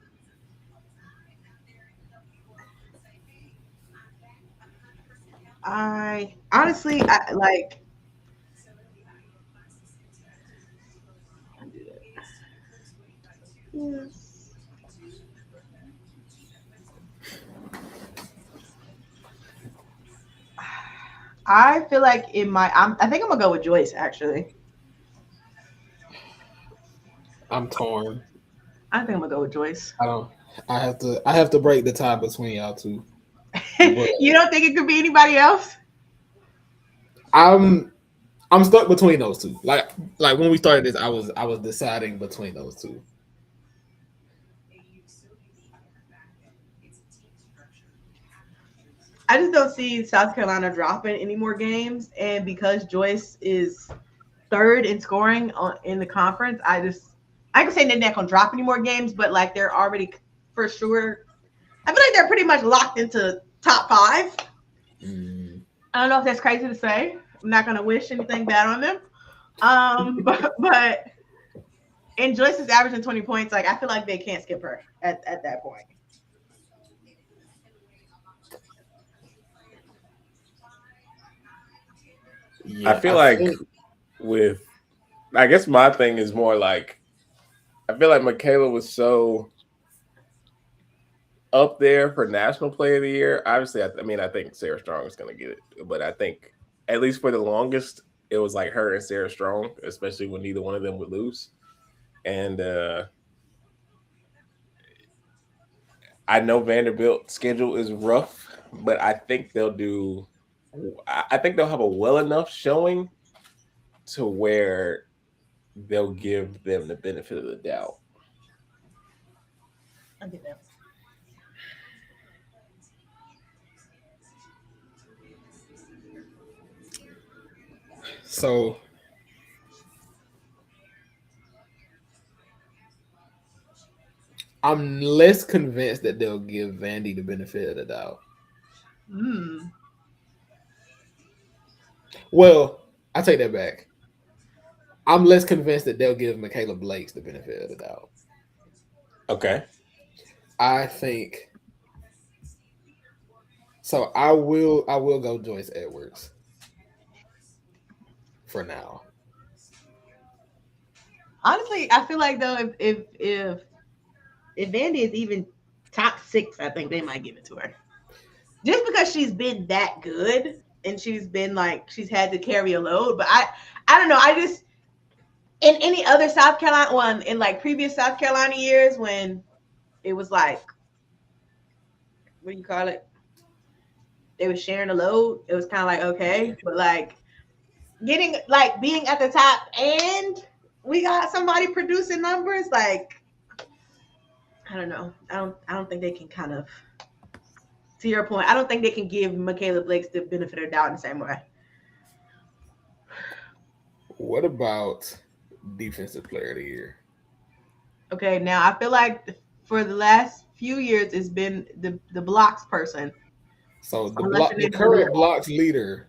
I honestly I like. Yes. I feel like I think I'm gonna go with Joyce actually. I'm torn. I think I'm gonna go with Joyce. I don't. I have to break the tie between y'all two. You don't think it could be anybody else? I'm stuck between those two. Like when we started this, I was deciding between those two. I just don't see South Carolina dropping any more games, and because Joyce is third in scoring in the conference, I can say they're not gonna drop any more games, but like they're already for sure. I feel like they're pretty much locked into top five. I don't know if that's crazy to say. I'm not gonna wish anything bad on them. But and Joyce is averaging 20 points. Like I feel like they can't skip her at that point. Yeah, I feel like I guess my thing is more like I feel like Michaela was so up there for National Player of the Year. Obviously, I think Sarah Strong is going to get it, but I think at least for the longest, it was like her and Sarah Strong, especially when neither one of them would lose. And I know Vanderbilt's schedule is rough, but I think they'll have a well enough showing to where they'll give them the benefit of the doubt. I get that. So I'm less convinced that they'll give Vandy the benefit of the doubt. Well, I take that back. I'm less convinced that they'll give Michaela Blake's the benefit of the doubt. Okay. I think so. I will go Joyce Edwards for now. Honestly, I feel like though if Vandy is even top 6, I think they might give it to her. Just because she's been that good and she's been like she's had to carry a load. But I don't know. I just in any other South Carolina one in like previous South Carolina years when it was like what do you call it? They were sharing the load. It was kind of like okay, but like getting like being at the top and we got somebody producing numbers like I don't know. I don't think they can kind of to your point, I don't think they can give Michaela Blake the benefit of the doubt in the same way. What about Defensive Player of the Year? Okay, now I feel like for the last few years it's been the blocks person. So the current blocks leader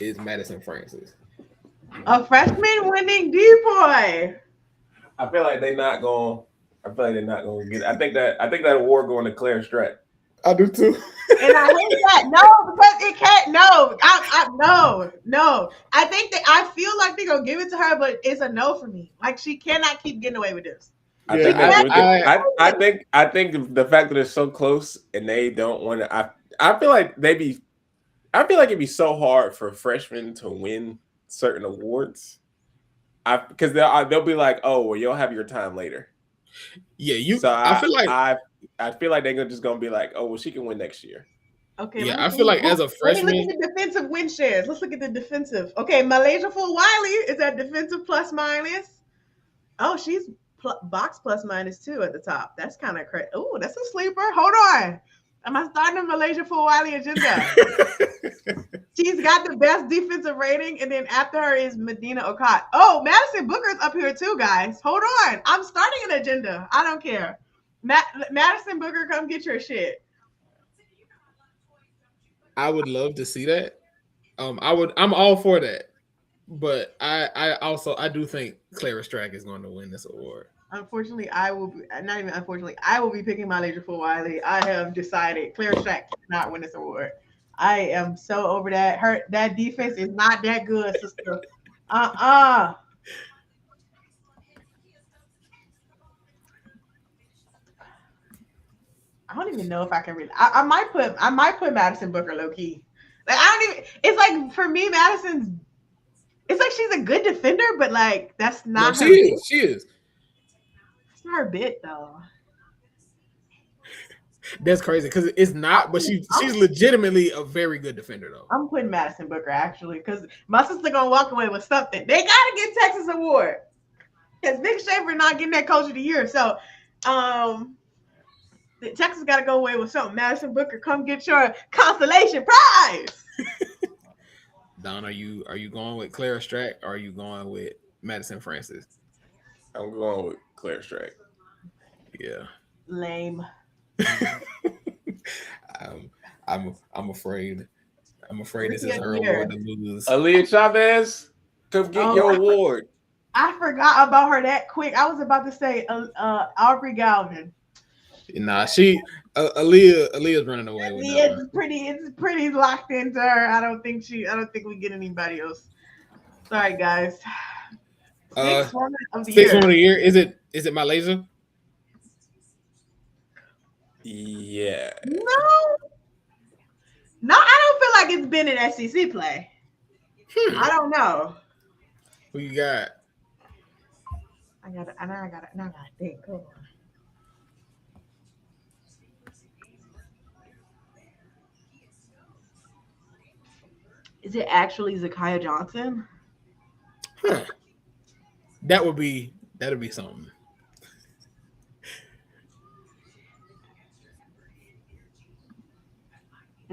is Madison Francis. A freshman winning D-boy. I feel like they're not going. I feel like they're not going to get. I think that award going to Claire Stratt. I do too. And I hate that. No, because it can't. No, no. I think that I feel like they're gonna give it to her, but it's a no for me. Like she cannot keep getting away with this. I think the fact that it's so close and they don't want to. I feel like it'd be so hard for freshmen to win certain awards. Because they'll be like, oh, well, you'll have your time later. Yeah, you. So I feel like I feel like they're just gonna be like, oh, well, she can win next year. Okay. Yeah, I feel like as a freshman, look at the defensive win shares. Let's look at the defensive. Okay, Malaysia Wiley is at defensive plus minus. Oh, she's box plus minus 2 at the top. That's kind of crazy. Oh, that's a sleeper. Hold on. Am I starting a Malaysia Wiley agenda? She's got the best defensive rating, and then after her is Medina Okot. Oh, Madison Booker's up here too, guys. Hold on. I'm starting an agenda. I don't care. Madison Booker, come get your shit. I would love to see that. I'm all for that. But I do think Clara Strack is going to win this award. Unfortunately, I will be picking Malaysia Wiley. I have decided Clara Strack cannot win this award. I am so over that. That defense is not that good, sister. I don't even know if I can really. I might put Madison Booker low key. Like I don't even. It's like for me, Madison's. It's like she's a good defender, but like that's not. No, she is. It's not her bit though. That's crazy because it's not, but she's legitimately a very good defender though. I'm putting Madison Booker actually because my sister gonna walk away with something. They gotta get Texas award because Nick Schaefer not getting that Coach of the Year. So, Texas got to go away with something. Madison Booker, come get your consolation prize. Don, are you going with Clara Strack or are you going with Madison Francis? I'm going with Clara Strack. Yeah. Lame. I'm afraid. This is her award to lose. Aaliyah Chavez, come get your award. I forgot about her that quick. I was about to say Aubrey Galvin. Nah, Aaliyah's running away with that one. It's pretty locked into her. I don't think we get anybody else. Sorry, guys. Sixth woman of the year. Is it Malaysia? Yeah. No, I don't feel like it's been an SEC play. I don't know. Who you got? I gotta think. Hold on. Is it actually Zakiya Johnson? Huh. That'd be something. I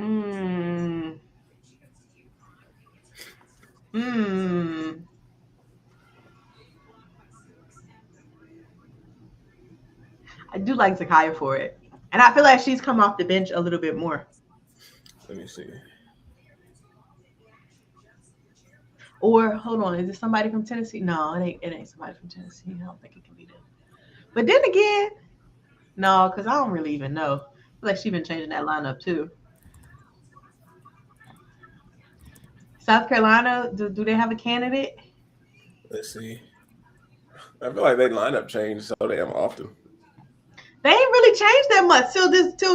do like Zakiya for it. And I feel like she's come off the bench a little bit more. Let me see. Or hold on, is it somebody from Tennessee? No, it ain't somebody from Tennessee. I don't think it can be them. But then again, no, because I don't really even know. I feel like she's been changing that lineup too. South Carolina, do they have a candidate? Let's see. I feel like they lineup change so damn often. They ain't really changed that much till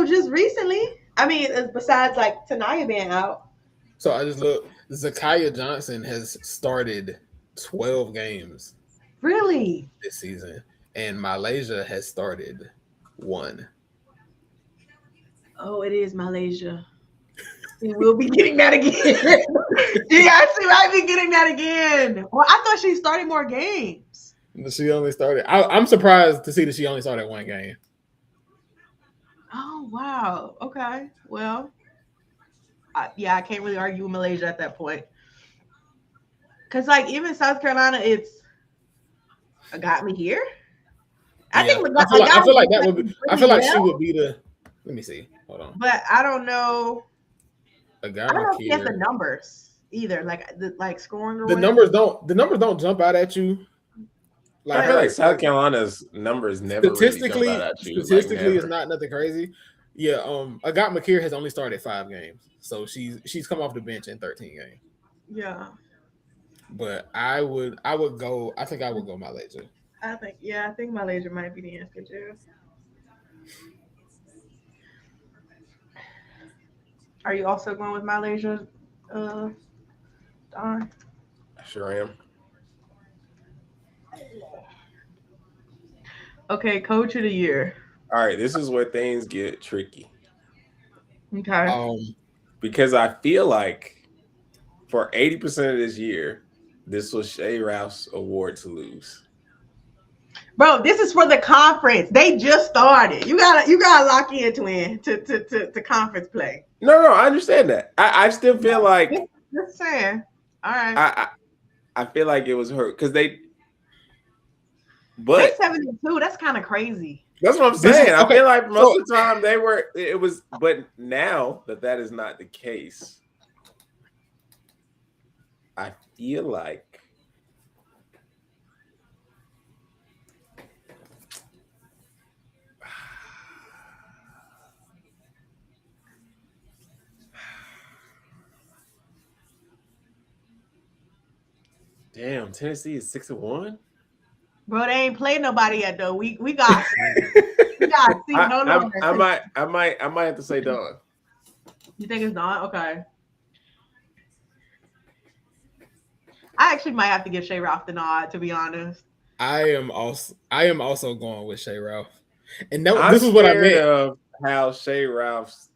just recently. I mean, besides like Tanaya being out. So I just look. Zakiya Johnson has started 12 games. Really? This season. And Malaysia has started 1. Oh, it is Malaysia. We will be getting that again. Yeah, she might be getting that again. Well, I thought she started more games. She only started. I'm surprised to see that she only started 1 game. Oh, wow. Okay. Well, I can't really argue with Malaysia at that point. Because, like, even South Carolina, it's got me here. I feel like that would be. I feel like she would be the. Let me see. Hold on. But I don't know. I don't know if she has the numbers. either, like scoring or The whatever. numbers don't jump out at you. I feel like South Carolina's numbers never really jump out at you. Like Statistically, it's never. not nothing crazy. Yeah, Agat McKeer has only started 5 games, so she's come off the bench in 13 games. Yeah, But I would go. I think I would go Malaysia. I think Malaysia might be the answer too. Are you also going with Malaysia, Don? I sure am. Okay, coach of the year. All right, this is where things get tricky Okay. because I feel like for 80% of this year, this was Shea Ralph's award to lose. Bro, this is for the conference. They just started. You gotta lock in, twin, to conference play. No, I understand that. I still feel like just saying. All right. I feel like it was her because they. They're But 72. That's kind of crazy. that's what I'm saying. I feel like most of the time they were. It was, but now that is not the case, I feel like. Damn, Tennessee is 6-1. Bro, they ain't played nobody yet though. We got we got see no longer. I might have to say Dawn. You think it's Dawn? Okay. I actually might have to give Shea Ralph the nod, to be honest. I am also going with Shea Ralph, and this is what I meant. Of how Shea Ralph's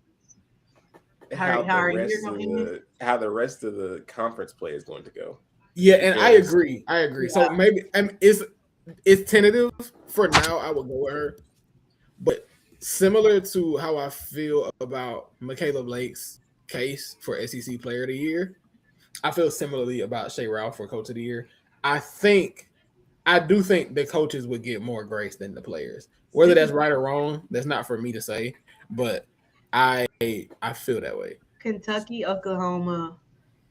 how the rest of the conference play is going to go. Yeah, and I agree. Yeah. So maybe it's tentative for now. I would go with her, but similar to how I feel about Michaela Blake's case for SEC Player of the Year, I feel similarly about Shea Ralph for Coach of the Year. I do think the coaches would get more grace than the players. Whether that's right or wrong, that's not for me to say, but I feel that way. Kentucky, Oklahoma,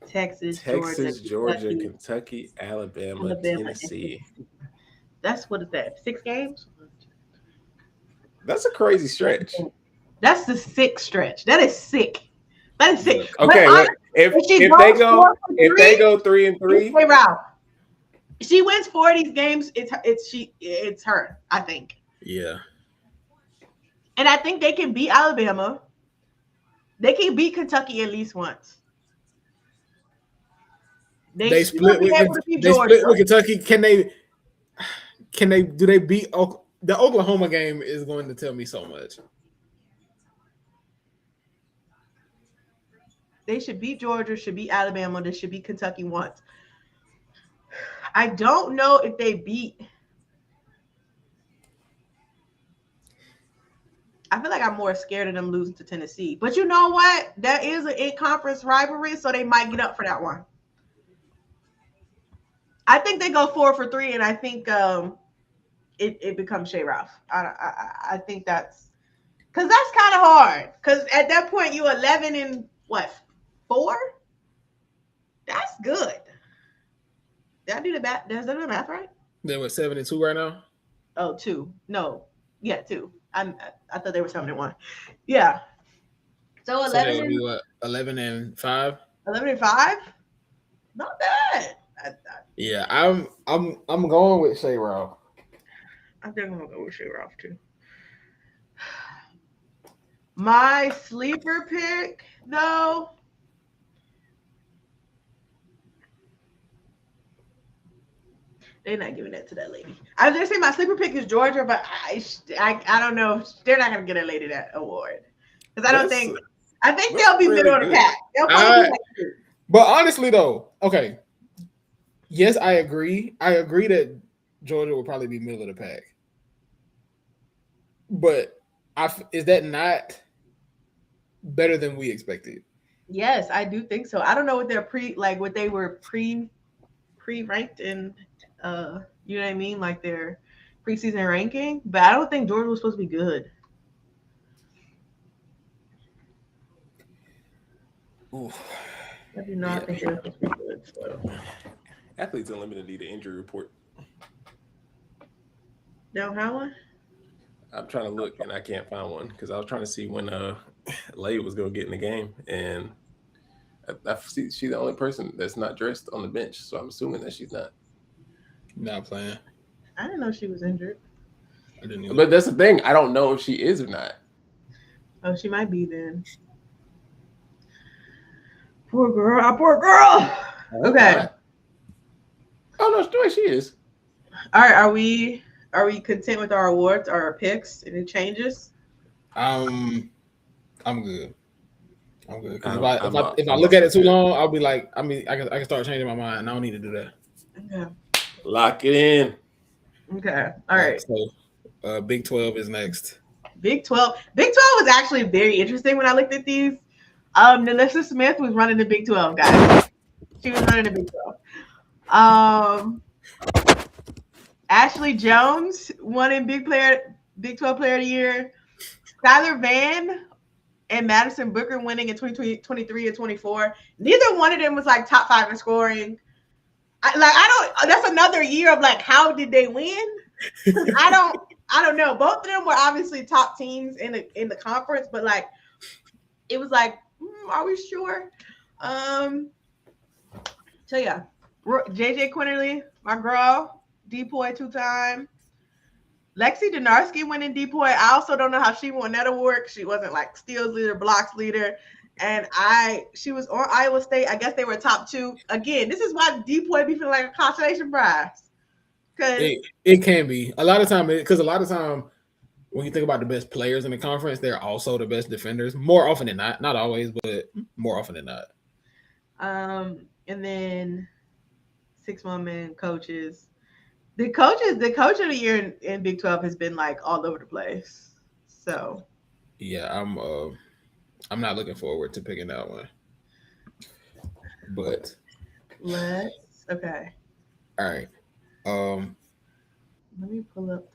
Texas, Georgia, Kentucky, Alabama, Tennessee. That's what is that? 6 games? That's a crazy stretch. That's the 6th stretch. That is sick. That is sick. Okay, if they go 3-3, Hey, Ralph. She wins 4 of these games. It's her, I think. Yeah. And I think they can beat Alabama. They can beat Kentucky at least once. They split with Kentucky. Can they do they beat the Oklahoma game is going to tell me so much. They should beat Georgia, should beat Alabama, they should beat Kentucky once. I don't know if they beat. I feel like I'm more scared of them losing to Tennessee. But you know what? That is an in-conference rivalry, so they might get up for that one. I think they go 4 for 3, and I think it becomes Shea Ralph. I think that's because that's kind of hard. Because at that point, you 11 and what 4? That's good. Did I do the math? Does that do the math right? They were 7-2 right now. Oh, 2. No, yeah, 2. I thought they were 7-1. Yeah. So 11. So be what? 11-5. 11-5. Not bad. Yeah, I'm going with Shea Ralph. I think I'm gonna go with Shea Ralph too. My sleeper pick, though. They're not giving that to that lady. I was gonna say my sleeper pick is Georgia, but I don't know. They're not gonna get a lady that award because I think they'll be middle of the pack. They'll probably be but honestly, though, okay. Yes, I agree. I agree that Georgia will probably be middle of the pack. But is that not better than we expected? Yes, I do think so. I don't know what they're what they were pre-ranked in you know what I mean? Like their preseason ranking. But I don't think Georgia was supposed to be good. Ooh. I do not think they're supposed to be good. So. Athletes Unlimited need an injury report. Don't have one? I'm trying to look and I can't find one because I was trying to see when Lay was going to get in the game, and I see she's the only person that's not dressed on the bench, so I'm assuming that she's not playing. I didn't know she was injured. I didn't either. But that's the thing. I don't know if she is or not. Oh, she might be then. Poor girl. Poor girl. Okay. Oh no, she is. All right. Are we content with our awards, our picks? Any changes? I'm good. I'm good. Because if I I'm look at it also too good. long, I'll be like, I can start changing my mind. I don't need to do that. Okay. Lock it in. Okay. All right. So Big 12 is next. Big 12. Big 12 was actually very interesting when I looked at these. Nalissa Smith was running the Big 12, guys. She was running the Big 12. Ashley Jones won in Big 12 Player of the Year. Skylar Vann and Madison Booker winning in 2023 and 24. Neither one of them was like top 5 in scoring. That's another year of like, how did they win? I don't know. Both of them were obviously top teams in the conference, but like, it was like, are we sure? So yeah, JJ Quinterly, my girl, DPOY 2-time. Lexi Donarski winning DPOY. I also don't know how she won that award. She wasn't like steals leader, blocks leader. And she was on Iowa State. I guess they were top 2. Again, this is why DPOY be feeling like a consolation prize. It can be. A lot of time, when you think about the best players in the conference, they're also the best defenders. More often than not. Not always, but more often than not. And then 6 women coaches. The coach of the year in Big 12 has been like all over the place. So yeah, I'm not looking forward to picking that one. But okay. All right. Let me pull up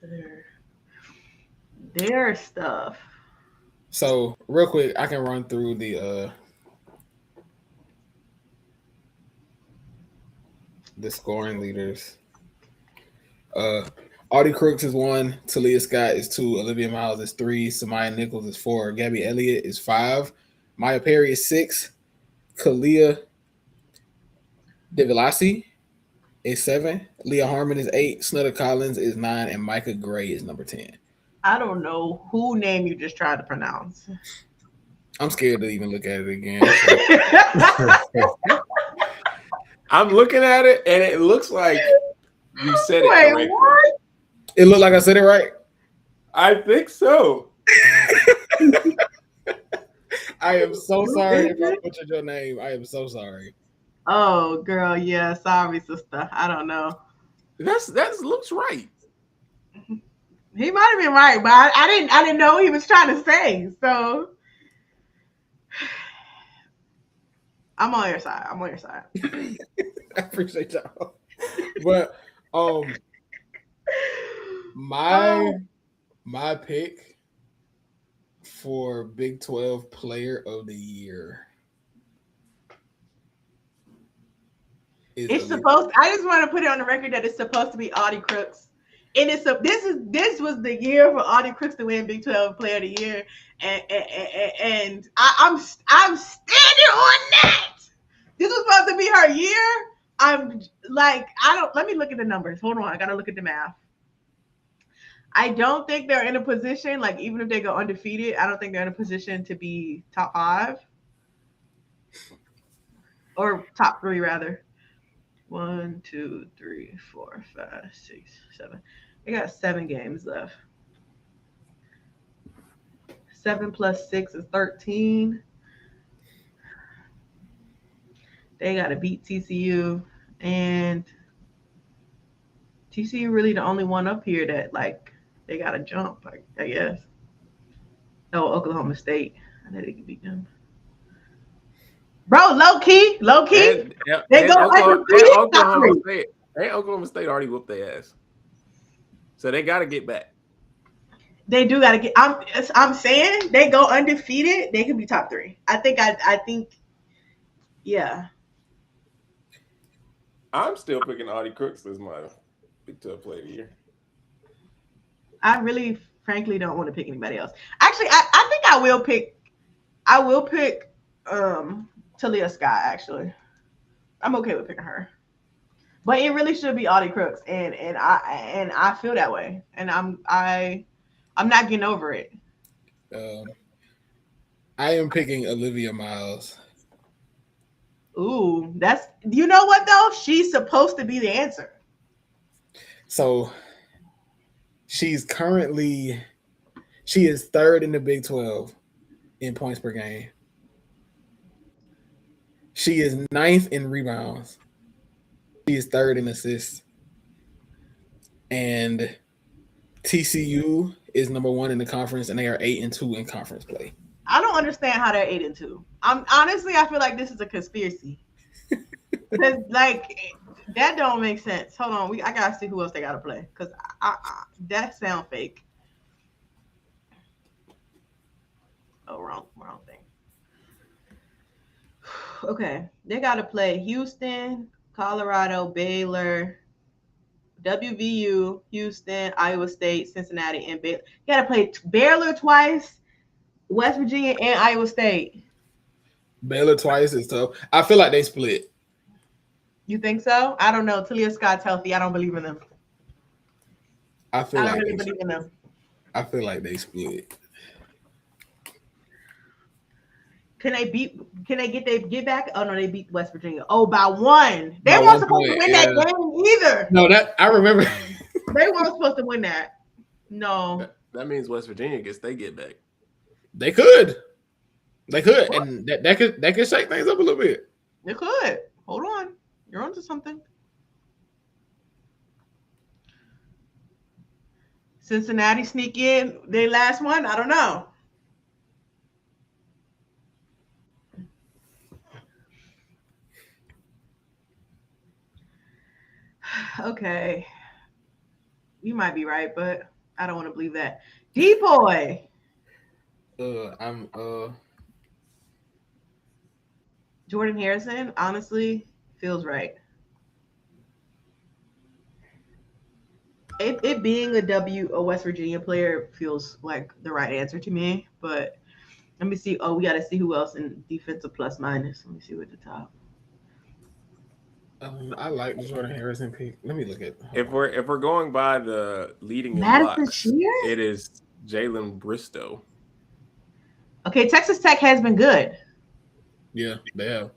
their stuff. So real quick, I can run through the scoring leaders. Audie Crooks is 1, Talia Scott is 2, Olivia Miles is 3, Samaya Nichols is 4, Gabby Elliott is 5, Maya Perry is 6, Kalia DeVilasi is 7, Leah Harmon is 8, Snutter Collins is 9, and Micah Gray is number 10. I don't know who name you just tried to pronounce. I'm scared to even look at it again. I'm looking at it, and it looks like you said it correctly. What? It looked like I said it right. I think so. I am so sorry if I butchered your name. I am so sorry. Oh, girl, yeah. Sorry, sister. I don't know. That looks right. He might have been right, but I didn't know what he was trying to say. So I'm on your side. I appreciate y'all. But my pick for Big 12 Player of the Year is I just want to put it on the record that it's supposed to be Audie Crooks. And this was the year for Audie Crooks to win Big 12 Player of the Year, and I'm standing on that. This was supposed to be her year. I'm like, let me look at the numbers. Hold on, I gotta look at the math. I don't think they're in a position, like even if they go undefeated, I don't think they're in a position to be top 5 or top 3 rather. 1, 2, 3, 4, 5, 6, 7. They got 7 games left. 7 plus 6 is 13. They got to beat TCU, and TCU really the only one up here that like they got to jump, I guess. Oh, Oklahoma State. I know they can beat them. Bro, low key. They go Oklahoma State already whooped their ass, so they got to get back. They do got to get. I'm saying they go undefeated. They could be top 3. I think. Yeah. I'm still picking Audie Crooks as my Big 12 Player of the Year. I really, frankly, don't want to pick anybody else. Actually, I think I will pick. Talia Scott. Actually, I'm okay with picking her. But it really should be Audie Crooks, and I feel that way, and I'm not getting over it. I am picking Olivia Miles. Ooh, that's, you know what though? She's supposed to be the answer. So she is third in the Big 12 in points per game. She is ninth in rebounds. She is third in assists. And TCU is number 1 in the conference, and they are 8-2 in conference play. I don't understand how they're 8-2. I feel like this is a conspiracy. Because like that don't make sense. Hold on, I gotta see who else they gotta play. Because that sound fake. Oh, wrong thing. Okay, they gotta play Houston, Colorado, Baylor, WVU, Houston, Iowa State, Cincinnati, and Baylor. You gotta play Baylor twice, West Virginia, and Iowa State. Baylor twice is tough. I feel like they split. You think so? I don't know. Talia Scott's healthy. I don't believe in them. I don't really believe in them. I feel like they split. Can they get back? Oh no, they beat West Virginia. Oh, by 1. They weren't supposed to win that game either. No, that I remember. They weren't supposed to win that. No. That means West Virginia gets they get back. They could. And that could shake things up a little bit. They could. Hold on. You're onto something. Cincinnati sneak in their last one? I don't know. Okay. You might be right, but I don't want to believe that. D-Boy. Jordan Harrison, honestly, feels right. It being a West Virginia player feels like the right answer to me, but let me see. Oh, we got to see who else in defensive plus minus. Let me see what the top. I like the Jordan Harrison pick. Let me look at. If we're going by the leading in Madison blocks, Shear? it is Jalen Bristow. Okay, Texas Tech has been good. Yeah, they have.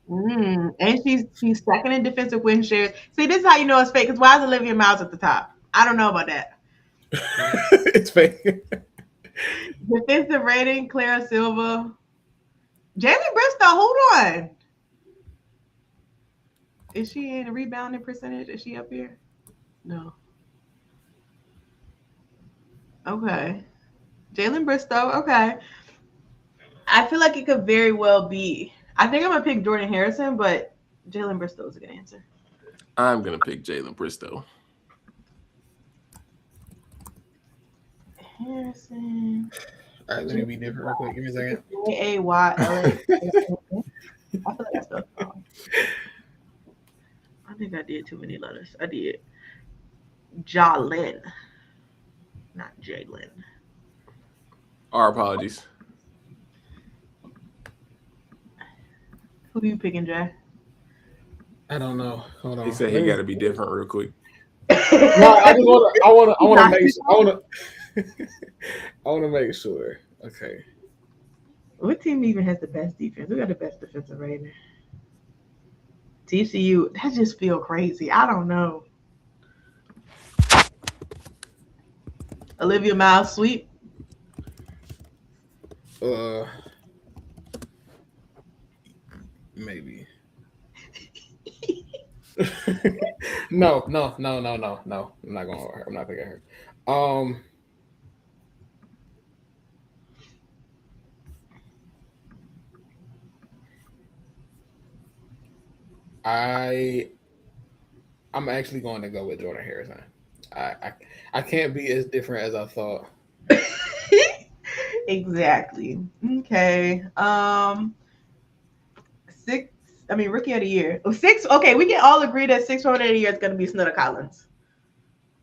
And she's second in defensive win shares. See, this is how you know it's fake. Because why is Olivia Miles at the top? I don't know about that. It's fake. Defensive rating, Clara Silva. Jalen Bristow, hold on. Is she in a rebounding percentage? Is she up here? No. Okay. Jalen Bristow, okay. I feel like it could very well be. I think I'm going to pick Jordan Harrison, but Jalen Bristow is a good answer. I'm going to pick Jalen Bristow. Harrison. All right, let me be different real quick. Give me a second. Jayla. I feel like I spelled it wrong. I think I did too many letters. I did. Jalen. Not Jalen. Our apologies. Who are you picking, Jay? I don't know. Hold on. He said he got to be different real quick. No, I want to make sure. Okay. What team even has the best defense? Who got the best defensive rating? TCU. That just feel crazy. I don't know. Olivia Miles sweep. Maybe. No. I'm not going over her. I'm not picking her. I'm actually going to go with Jordan Harrison. I can't be as different as I thought. Exactly. Okay. rookie of the year. Six. Okay, we can all agree that 6 rookie of the year is going to be Snutter Collins.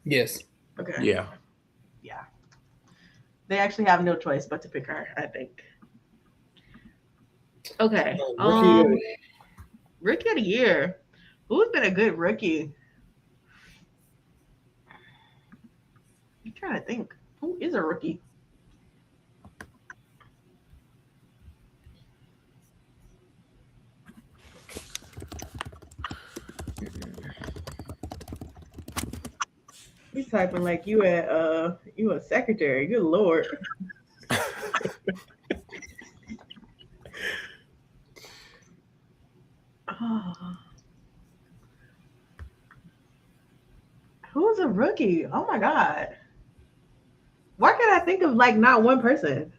Yes. Okay. Yeah. Yeah. They actually have no choice but to pick her, I think. Okay. Rookie of the year. Who's been a good rookie? I'm trying to think. Who is a rookie? You typing like you a secretary. Good Lord. Oh. Who's a rookie? Oh my God. Why can't I think of like not one person?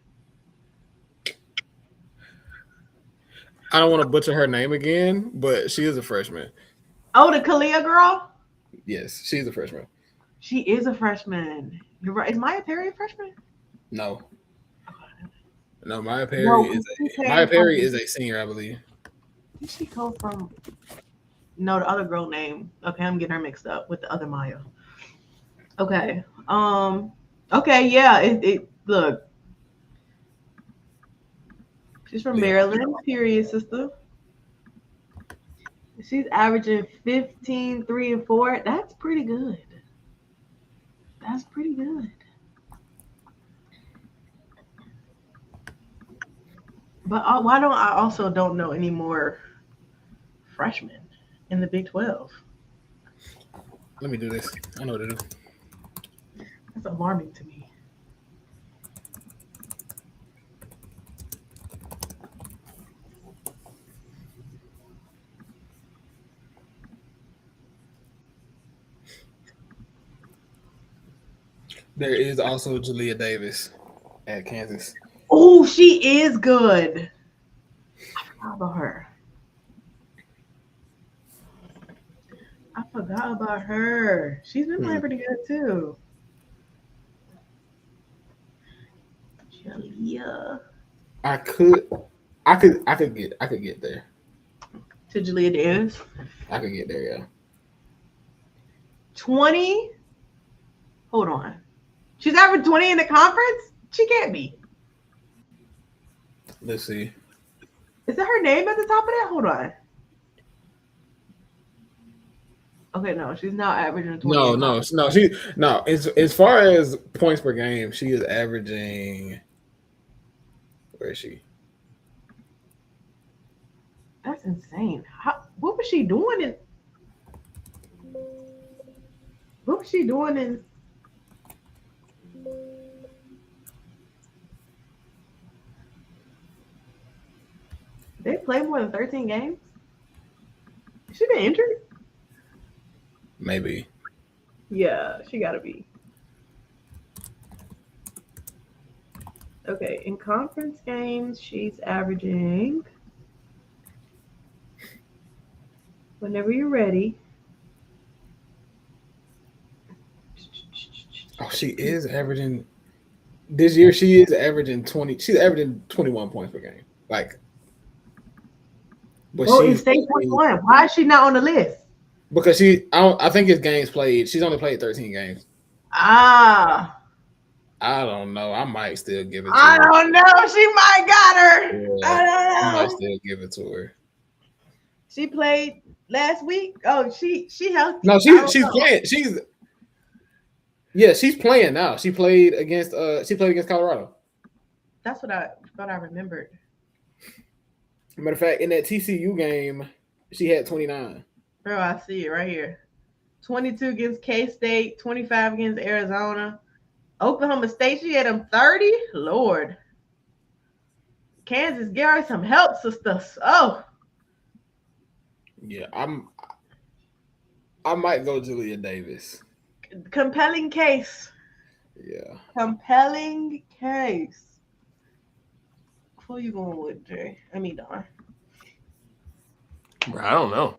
I don't want to butcher her name again, but she is a freshman. Oh, the Kalia girl? Yes, she's a freshman. She is a freshman. You're right. Is Maya Perry a freshman? No. No, Maya Perry is a senior, I believe. Did she go from? No, the other girl name. Okay, I'm getting her mixed up with the other Maya. Okay. Okay. Yeah. It look. She's from Maryland. Period, sister. She's averaging 15, 3, and 4. That's pretty good. That's pretty good. But why don't I also don't know any more freshmen in the Big 12? Let me do this. I know what to do. That's alarming to me. There is also Jalea Davis at Kansas. Oh, she is good. I forgot about her. She's been playing pretty good too. Jalea. I could get there. To Jalea Davis. I could get there, yeah. 20. Hold on. She's averaged 20 in the conference? She can't be. Let's see. Is that her name at the top of that? Hold on. Okay, no, she's not averaging 20. No. As far as points per game, she is averaging. Where is she? That's insane. What was she doing in They play more than 13 games? Has she been injured? Maybe. Yeah, she gotta be. Okay, in conference games, she's averaging, whenever you're ready. Oh, she is averaging this year. She is averaging 20. She's averaging 21 points per game. Like, but in state 21. Why is she not on the list? Because I think it's games played. She's only played 13 games. Ah. I don't know. I might still give it to her. I don't know. She might got her. Yeah, I don't know. I might still give it to her. She played last week. Oh, she healthy. No, she's playing. She's playing now. She played against Colorado. That's what I thought I remembered. Matter of fact, in that TCU game, she had 29. Bro, I see it right here. 22 against K-State, 25 against Arizona. Oklahoma State, she had them 30. Lord. Kansas, give her some help, sisters. Oh. Yeah, I might go Jalea Davis. Compelling case. Yeah. Compelling case. Who are you going with, Jay? Don. Bro, I don't know.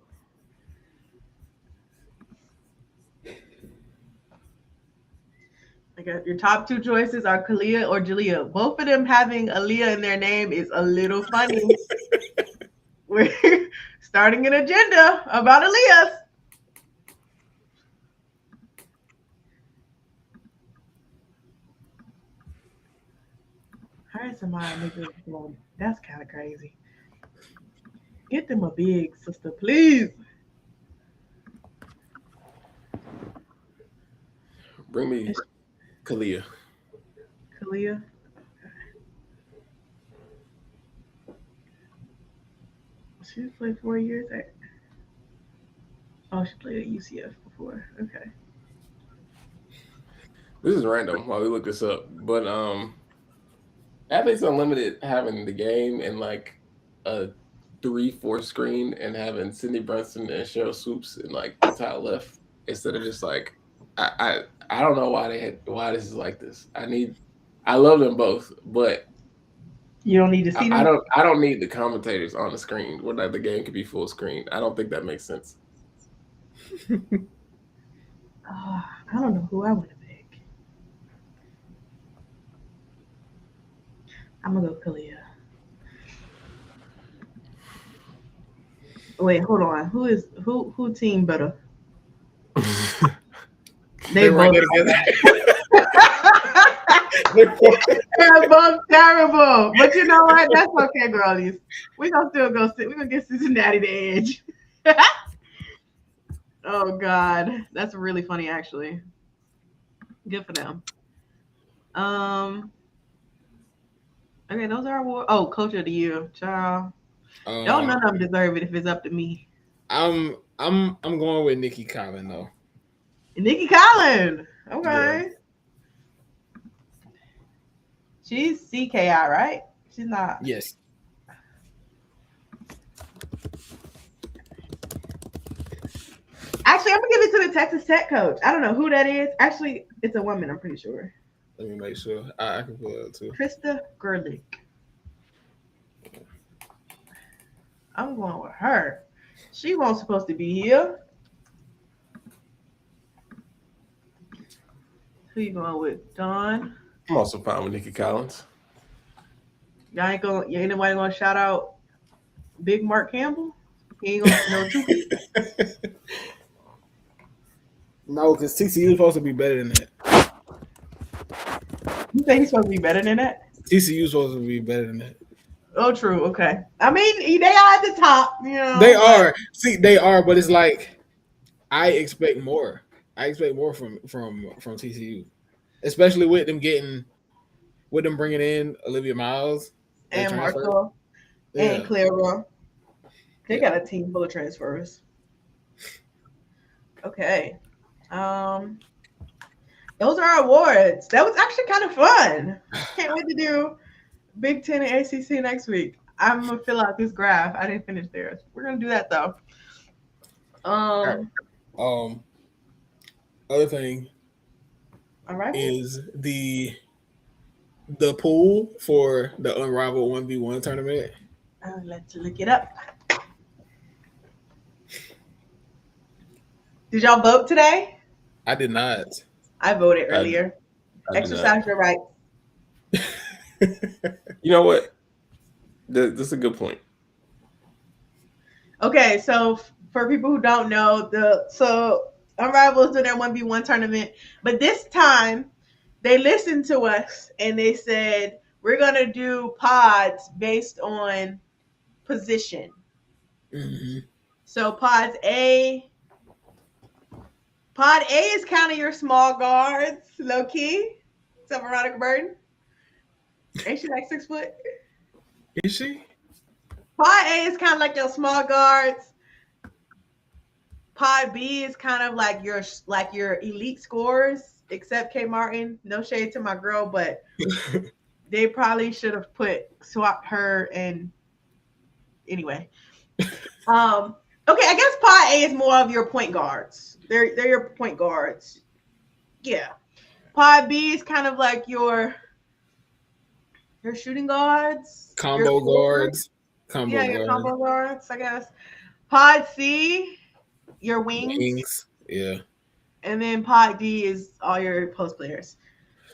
I got your top two choices are Kalia or Jalea. Both of them having Aaliyah in their name is a little funny. We're starting an agenda about Elias. Hire somebody, nigga. That's kind of crazy. Get them a big sister, please. Bring me Kalia. Kalia. She played 4 years at. Oh, she played at UCF before. Okay. This is random while we look this up, but Athletes Unlimited having the game in like a 3-4 screen and having Cindy Brunson and Cheryl Swoops in like the top left instead of just like I don't know why this is like this. I love them both, but You don't need to see them. I don't need the commentators on the screen when the game could be full screen. I don't think that makes sense. I don't know who I want to pick. I'm gonna go Kalia. Wait, hold on. Who team better? They both together. They're both terrible. But you know what? That's okay, girlies. We're gonna still go sit. We're gonna get Cincinnati the edge. Oh God. That's really funny actually. Good for them. Okay, those are awards. Oh, Coach of the Year, child. Don't none of them deserve it if it's up to me. I'm going with Nikki Collin though. Nikki Collin. Okay. Yeah. She's CKI, right? She's not. Yes. Actually, I'm gonna give it to the Texas Tech coach. I don't know who that is. Actually, it's a woman, I'm pretty sure. Let me make sure. I can pull it up too. Krista Gerlich. I'm going with her. She wasn't supposed to be here. Who you going with, Don? I'm also fine with Nikki Collins. You ain't nobody gonna shout out Big Mark Campbell? He ain't gonna know two people. No, because TCU is supposed to be better than that. You think he's supposed to be better than that? TCU is supposed to be better than that. Oh, true. Okay. I mean, they are at the top, you know. They are. See, they are, but it's like I expect more. I expect more from TCU, especially with them bringing in Olivia Miles and Marco and Clara. They got a team full of transfers. Okay. Those are our awards. That was actually kind of fun. Can't wait to do Big Ten and ACC next week. I'm gonna fill out this graph. I didn't finish theirs. We're gonna do that though. Other thing. All right. Is the pool for the Unrivaled 1v1 tournament? Let's look it up. Did y'all vote today? I did not. I voted earlier. Exercise your rights. You know what? This is a good point. Okay, so for people who don't know, Unrivaled is doing their 1v1 tournament, but this time they listened to us and they said we're gonna do pods based on position. Mm-hmm. So Pod A is kind of your small guards, low key. So Veronica Burton. Ain't she like 6 foot? Is she? Pod A is kind of like your small guards. Pod B is kind of like your elite scorers, except K Martin. No shade to my girl, but they probably should have swapped her and anyway. Okay, I guess Pod A is more of your point guards. They're your point guards. Yeah. Pod B is kind of like your shooting guards. Combo guards. Your combo guards, I guess. Pod C, your wings. Yeah. And then Pod D is all your post players.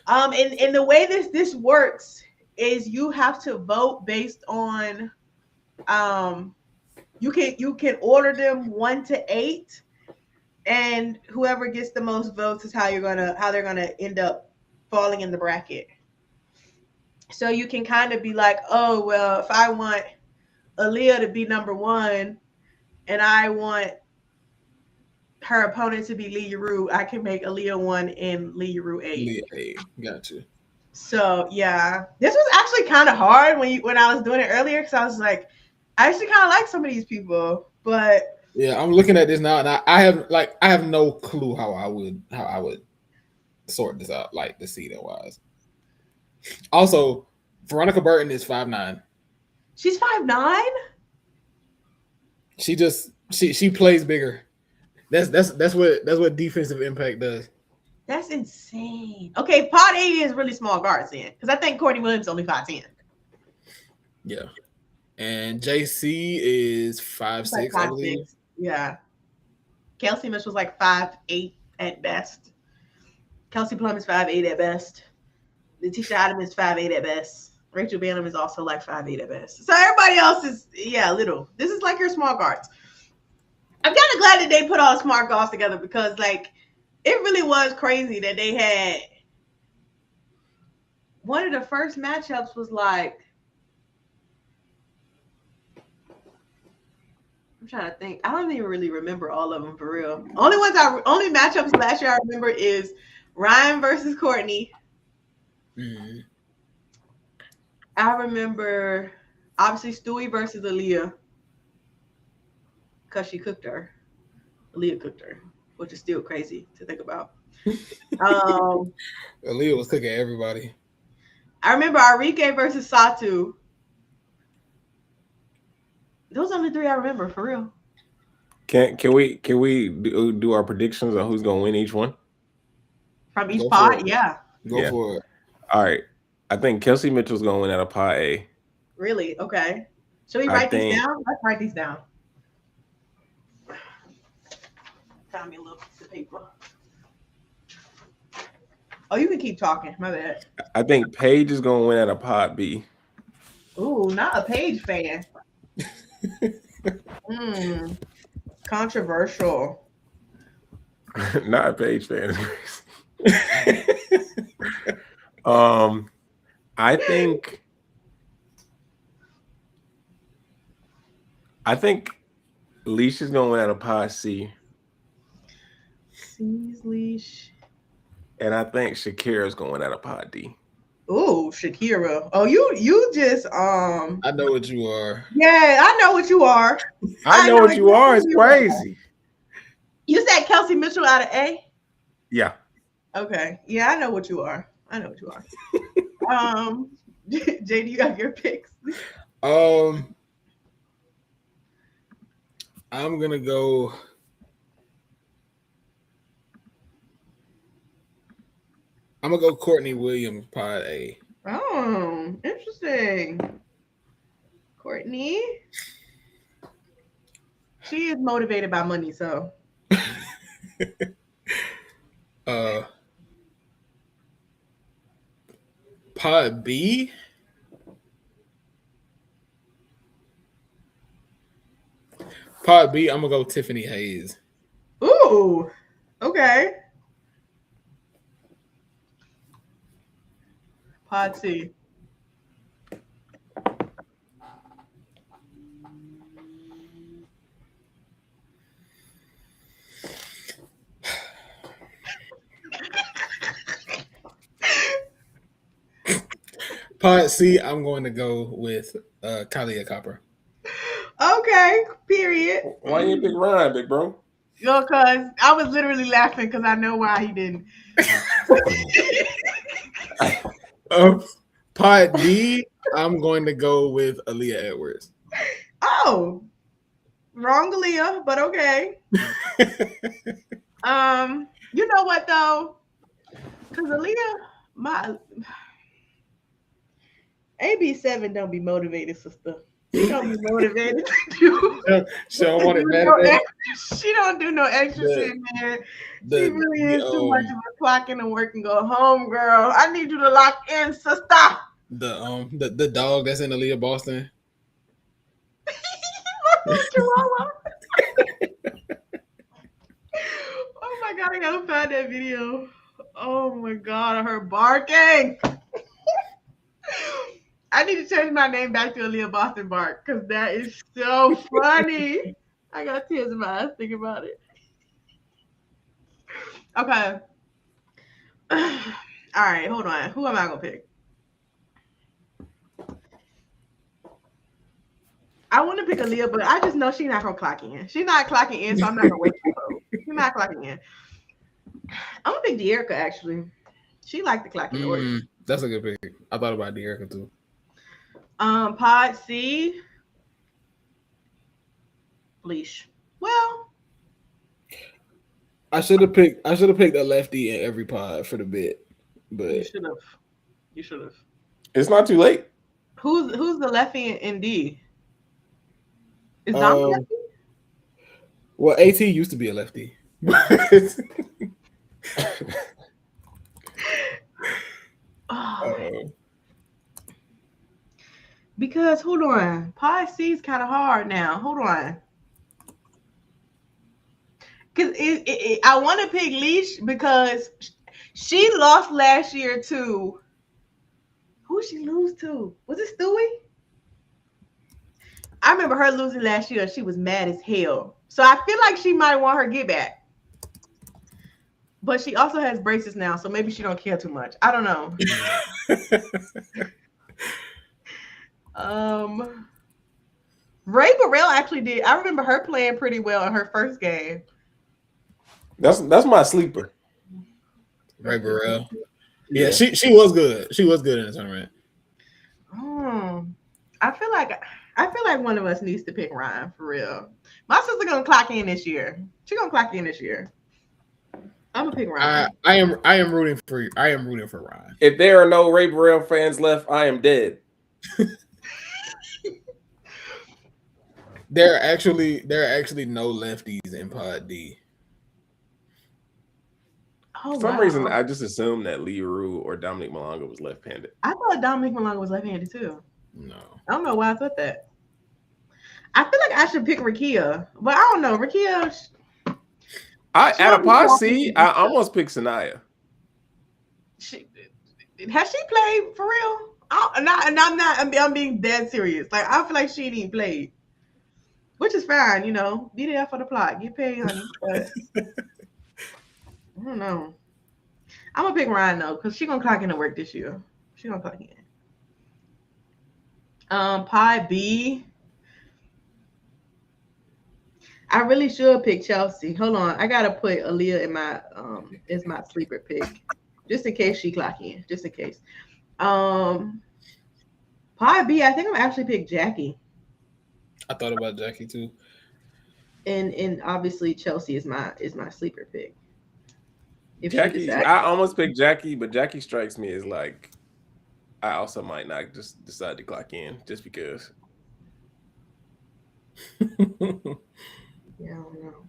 And the way this works is you have to vote based on You can order them 1 to 8, and whoever gets the most votes is how they're gonna end up falling in the bracket. So you can kind of be like, oh well, if I want Aaliyah to be number 1, and I want her opponent to be Lee Yuru, I can make Aaliyah 1 and Lee Yuru 8. Gotcha. So yeah, this was actually kind of hard when I was doing it earlier, because I was like, I actually kind of like some of these people, but yeah, I'm looking at this now, and I have no clue how I would sort this out, like the seeding wise. Also, Veronica Burton is 5'9". She's 5'9". She plays bigger. That's what defensive impact does. That's insane. Okay, Pod 80 is really small guards then, because I think Courtney Williams is only 5'10". Yeah, and JC is 5'6", like I believe. 5'6". Yeah, Kelsey Mitchell was like 5'8" at best. Kelsey Plum is 5'8" at best. Letitia Adam is 5'8" at best. Rachel Banham is also like 5'8" at best. So everybody else is little. This is like your small guards. I'm kind of glad that they put all the smart guards together, because like it really was crazy that they had one of the first matchups was like, I'm trying to think. I don't even really remember all of them for real. Only matchups last year I remember is Ryan versus Courtney. Mm-hmm. I remember obviously Stewie versus Aaliyah, because she cooked her. Aaliyah cooked her, which is still crazy to think about. Aaliyah was cooking everybody. I remember Arike versus Satu. Those are the 3 I remember for real. Can we do our predictions on who's gonna win each one from each pod? Yeah, go for it. All right, I think Kelsey Mitchell's gonna win out of pod A. Really? Okay. Should we write these down? Let's write these down. Found me a little piece of paper. Oh, you can keep talking. My bad. I think Paige is gonna win out of pod B. Ooh, not a Paige fan. Controversial. Not a Paige fan. I think Leash is gonna win out of pod C. C's Leash. And I think Shakira's going out of pod D. Ooh, Shakira. Oh, you just I know what you are. Yeah, I know what you are. I know what you are. It's crazy. You said Kelsey Mitchell out of A? Yeah. Okay. Yeah, I know what you are. Jay, do you have your picks? I'm gonna go. I'm gonna go Courtney Williams, pod A. Oh, interesting. Courtney. She is motivated by money, so. Pod B. Pod B, I'm gonna go Tiffany Hayes. Ooh, okay. Pod C. Pod C, I'm going to go with Kalia Copper. Okay, period. Why you pick Ryan, big bro? Because I was literally laughing because I know why he didn't. Pod D, I'm going to go with Aaliyah Edwards. Oh, wrong Aaliyah, but okay. You know what though? Because Aaliyah, AB7 don't be motivated, sister. She don't be motivated to do. She don't want it bad. She don't do no extra shit, man. She really is too much of a clock in and work and go home, girl. I need you to lock in, sister. The dog that's in Aaliyah Boston. Chihuahua. Oh my god, I gotta find that video. Oh my god, I heard barking. I need to change my name back to Aaliyah Boston Bark because that is so funny. I got tears in my eyes thinking about it. Okay. All right, hold on. Who am I gonna pick? I want to pick Aaliyah, but I just know she's not gonna clock in. She's not clocking in, so I'm not gonna wait for her. She's not clocking in. I'm gonna pick De'Erica actually. She liked the clock in order. That's a good pick. I thought about De'Erica too. Pod C. Leash. Well, I should have picked a lefty in every pod for the bit, but you should have. You should have. It's not too late. Who's the lefty in D? Is Dom lefty? Well, AT used to be a lefty. Because hold on, Pod C is kind of hard now. Hold on, because I want to pick Leash because she lost last year to. Who did she lose to? Was it Stewie? I remember her losing last year. She was mad as hell. So I feel like she might want her get back. But she also has braces now, so maybe she don't care too much. I don't know. Ray Burrell actually did. I remember her playing pretty well in her first game. That's my sleeper. Ray Burrell. Yeah, she was good. She was good in the tournament. I feel like one of us needs to pick Ryan for real. My sister gonna clock in this year. She gonna clock in this year. I'm gonna pick Ryan. I am rooting for you. I am rooting for Ryan. If there are no Ray Burrell fans left, I am dead. There are actually no lefties in Pod D. For some reason, I just assumed that Lee Rue or Dominic Malonga was left-handed. I thought Dominic Malonga was left-handed too. No. I don't know why I thought that. I feel like I should pick Rakia, but I don't know. Rakia. At a Pod C, I almost picked Sanaya. Has she played for real? I'm being dead serious. Like I feel like she ain't even played, which is fine. You know, be there for the plot, get paid, honey. But I don't know. I'm gonna pick Ryan though, because she's gonna clock into work this year. She's gonna clock in. Pod B. I really should pick Chelsea. Hold on, I gotta put Aaliyah in my as my sleeper pick, just in case she clock in. Just in case. Pod B. I think I'm actually pick Jackie. I thought about Jackie too. And obviously Chelsea is my sleeper pick. Jackie, I almost picked Jackie, but Jackie strikes me as like I also might not just decide to clock in just because. Yeah, I don't know.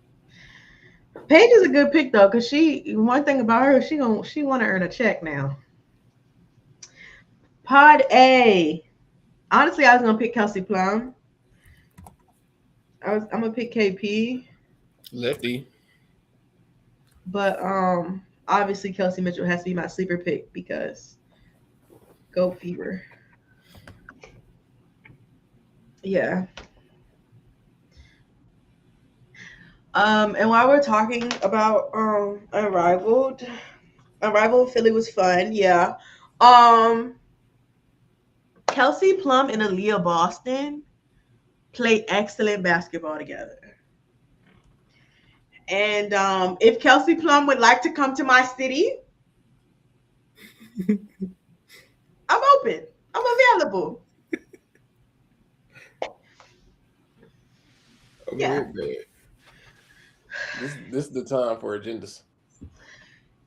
Paige is a good pick though, because one thing about her, she want to earn a check now. Pod A. Honestly, I was gonna pick Kelsey Plum. I'm gonna pick KP. Lefty. But obviously Kelsey Mitchell has to be my sleeper pick because go Fever. Yeah. And while we're talking about Unrivaled Philly was fun, yeah. Kelsey Plum and Aaliyah Boston play excellent basketball together. And if Kelsey Plum would like to come to my city, I'm open. I'm available. Yeah. This is the time for agendas.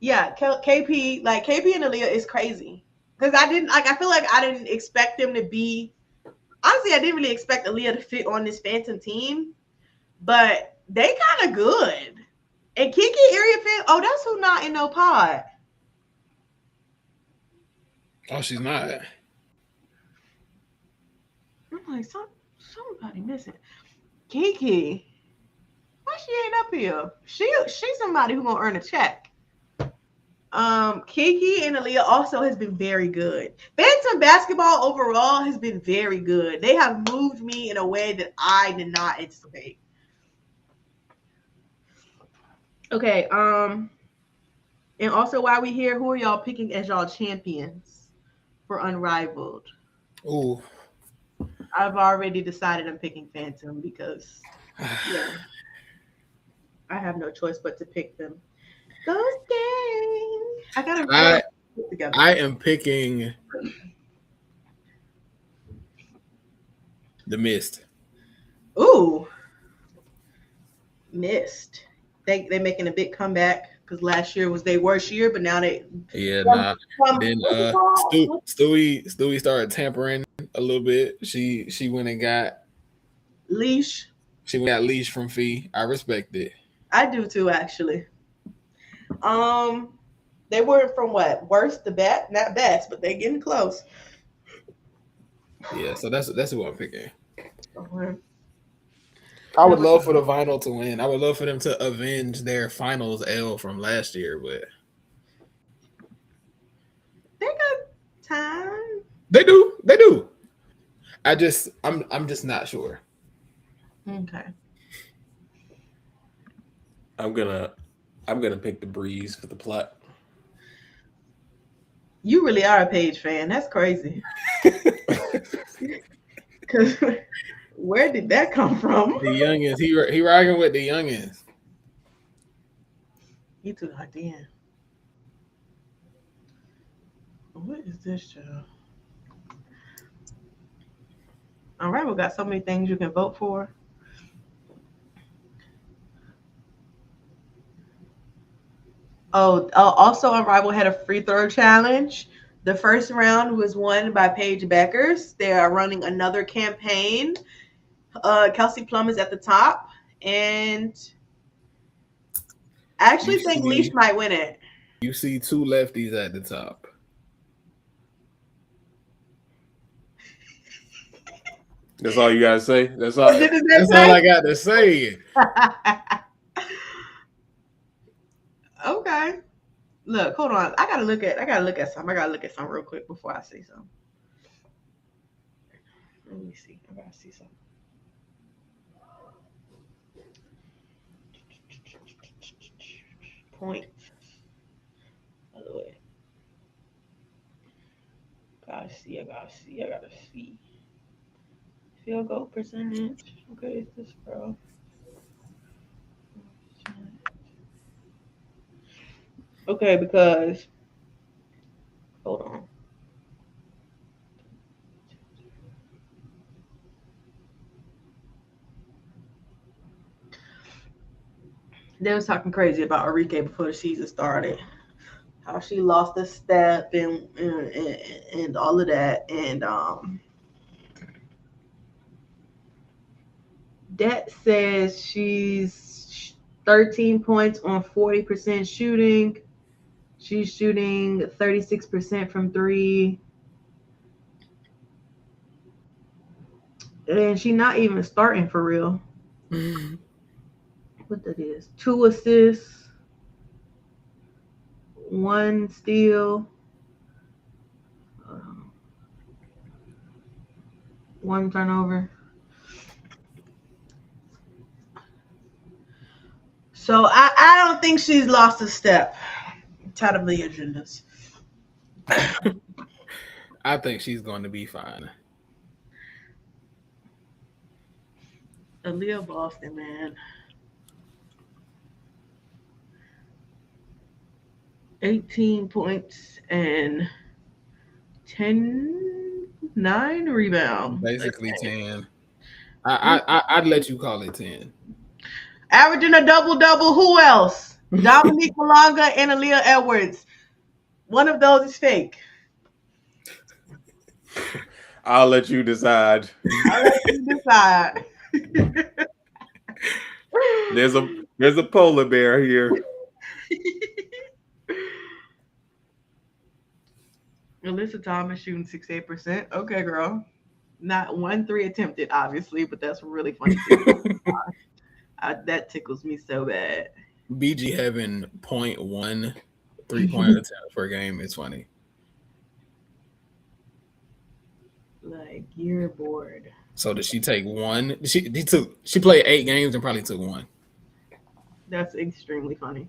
Yeah, KP and Aaliyah is crazy because I feel like I didn't expect them to be. Honestly, I didn't really expect Aaliyah to fit on this Phantom team, but they kind of good. And Kiki area fan. Oh, that's who not in no pod. Oh, she's not. I'm like somebody missing. Kiki. Why she ain't up here? She's somebody who gonna earn a check. Kiki and Aaliyah also has been very good. Phantom basketball overall has been very good. They have moved me in a way that I did not anticipate. Okay, and also while we here, who are y'all picking as y'all champions for Unrivaled? Ooh. I've already decided I'm picking Phantom because yeah, I have no choice but to pick them. Those things. I gotta put together. I am picking the Mist. Ooh, Mist. They making a big comeback because last year was their worst year, but now they Then Stewie started tampering a little bit. She went and got leash. She got leash from Fee. I respect it. I do too, actually. They were from what? Worst to best, not best, but they getting close. Yeah, so that's who I'm picking. Uh-huh. I would love for the Vinyl to win. I would love for them to avenge their finals L from last year, but they got time. They do. I'm just not sure. Okay. I'm gonna pick the Breeze for the plot. You really are a Paige fan. That's crazy. Because where did that come from? The youngins. He rocking with the youngins. He too locked in. What is this show? All right, we got so many things you can vote for. Also Unrivaled had a free throw challenge. The first round was won by Paige Beckers. They are running another campaign. Kelsey Plum is at the top, and I actually think Leash might win it. You see two lefties at the top. That's all you gotta say. That's all. That's all I got to say. Okay. Look, hold on. I gotta look at something real quick before I say something. Let me see. I gotta see something. Points. By the way. I gotta see. Field goal percentage. Okay, is this bro? Okay, because hold on. They was talking crazy about Enrique before the season started. How she lost a step and all of that. And that says she's 13 points on 40% shooting. She's shooting 36% from three. And she's not even starting for real. What that is? 2 assists, 1 steal, 1 turnover. So I don't think she's lost a step. I'm tired of the agendas. I think she's going to be fine. Aaliyah Boston, man. 18 points and 9 rebounds. Basically 10. I'd let you call it 10. Averaging a double-double. Who else? Dominique Malonga and Aaliyah Edwards. One of those is fake. I'll let you decide. There's a polar bear here. Alyssa Thomas shooting 68%. Okay, girl. Not 1-3 attempted, obviously, but that's really funny too. That tickles me so bad. BG having 0.1 3-point attempts per game is funny. Like, you're bored. So did she take one? She played 8 games and probably took one. That's extremely funny.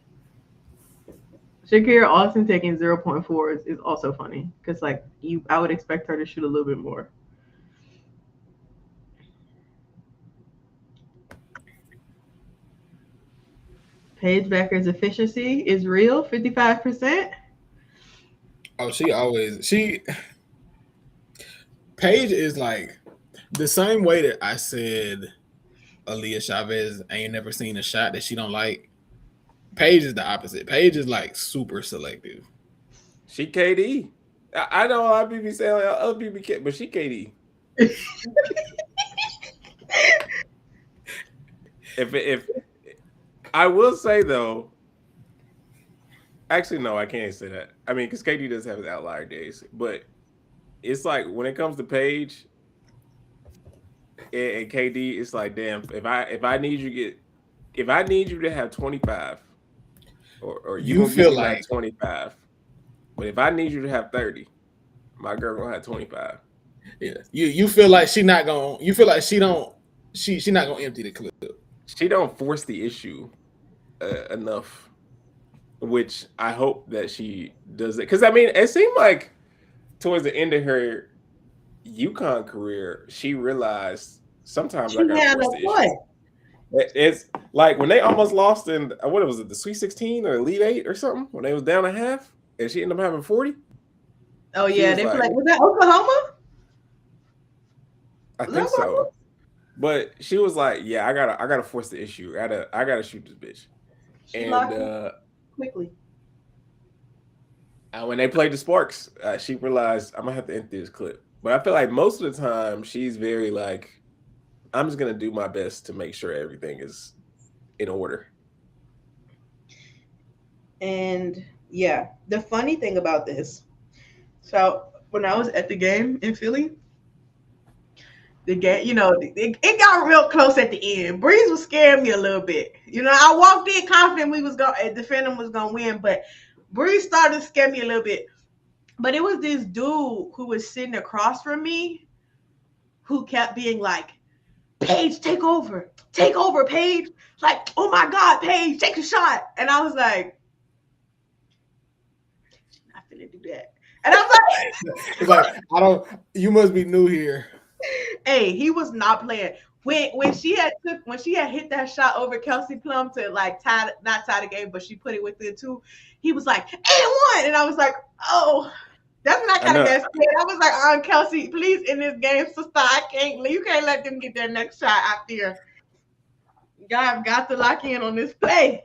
Shakira Austin taking 0.4 is also funny because like I would expect her to shoot a little bit more. Paige Becker's efficiency is real, 55%. Oh, Paige is like the same way that I said Aaliyah Chavez ain't never seen a shot that she don't like. Paige is the opposite. Paige is like super selective. She KD. I know a lot of people say other people can't, but she KD. if I will say though, actually no, I can't say that. I mean, because KD does have his outlier days, but it's like when it comes to Paige and KD, it's like damn. If I need you to have 25, or You feel like like 25, but if I need you to have 30, my girl gonna have 25. yeah, you feel like she not gonna. You feel like she not gonna empty the clip. She don't force the issue enough, which I hope that she does it. Because I mean, it seemed like towards the end of her UConn career, she realized sometimes I gotta force the issue. It's like when they almost lost in what was it, the Sweet 16 or Elite 8 or something, when they was down a half and she ended up having 40. Oh yeah, they like, was that Oklahoma? I think so. But she was like, "Yeah, I gotta force the issue. I gotta shoot this bitch." And quickly. And when they played the Sparks, she realized I'm gonna have to empty this clip. But I feel like most of the time she's very like, I'm just gonna do my best to make sure everything is in order. And yeah, the funny thing about this, so when I was at the game in Philly, the game, it got real close at the end. Breeze was scaring me a little bit. I walked in confident the Phantom was gonna win, but Breeze started to scare me a little bit. But it was this dude who was sitting across from me who kept being like, Paige, take over, Paige. Like, oh my God, Paige, take a shot. And I was like, she's not finna do that. And I was like, it's like, you must be new here. Hey, he was not playing. When she had hit that shot over Kelsey Plum to like not tie the game, but she put it within 2, he was like, and 1. And I was like, oh, that's when I kind of got scared. I was like, Kelsey, please in this game, sister, you can't let them get their next shot out there. Y'all got to lock in on this play.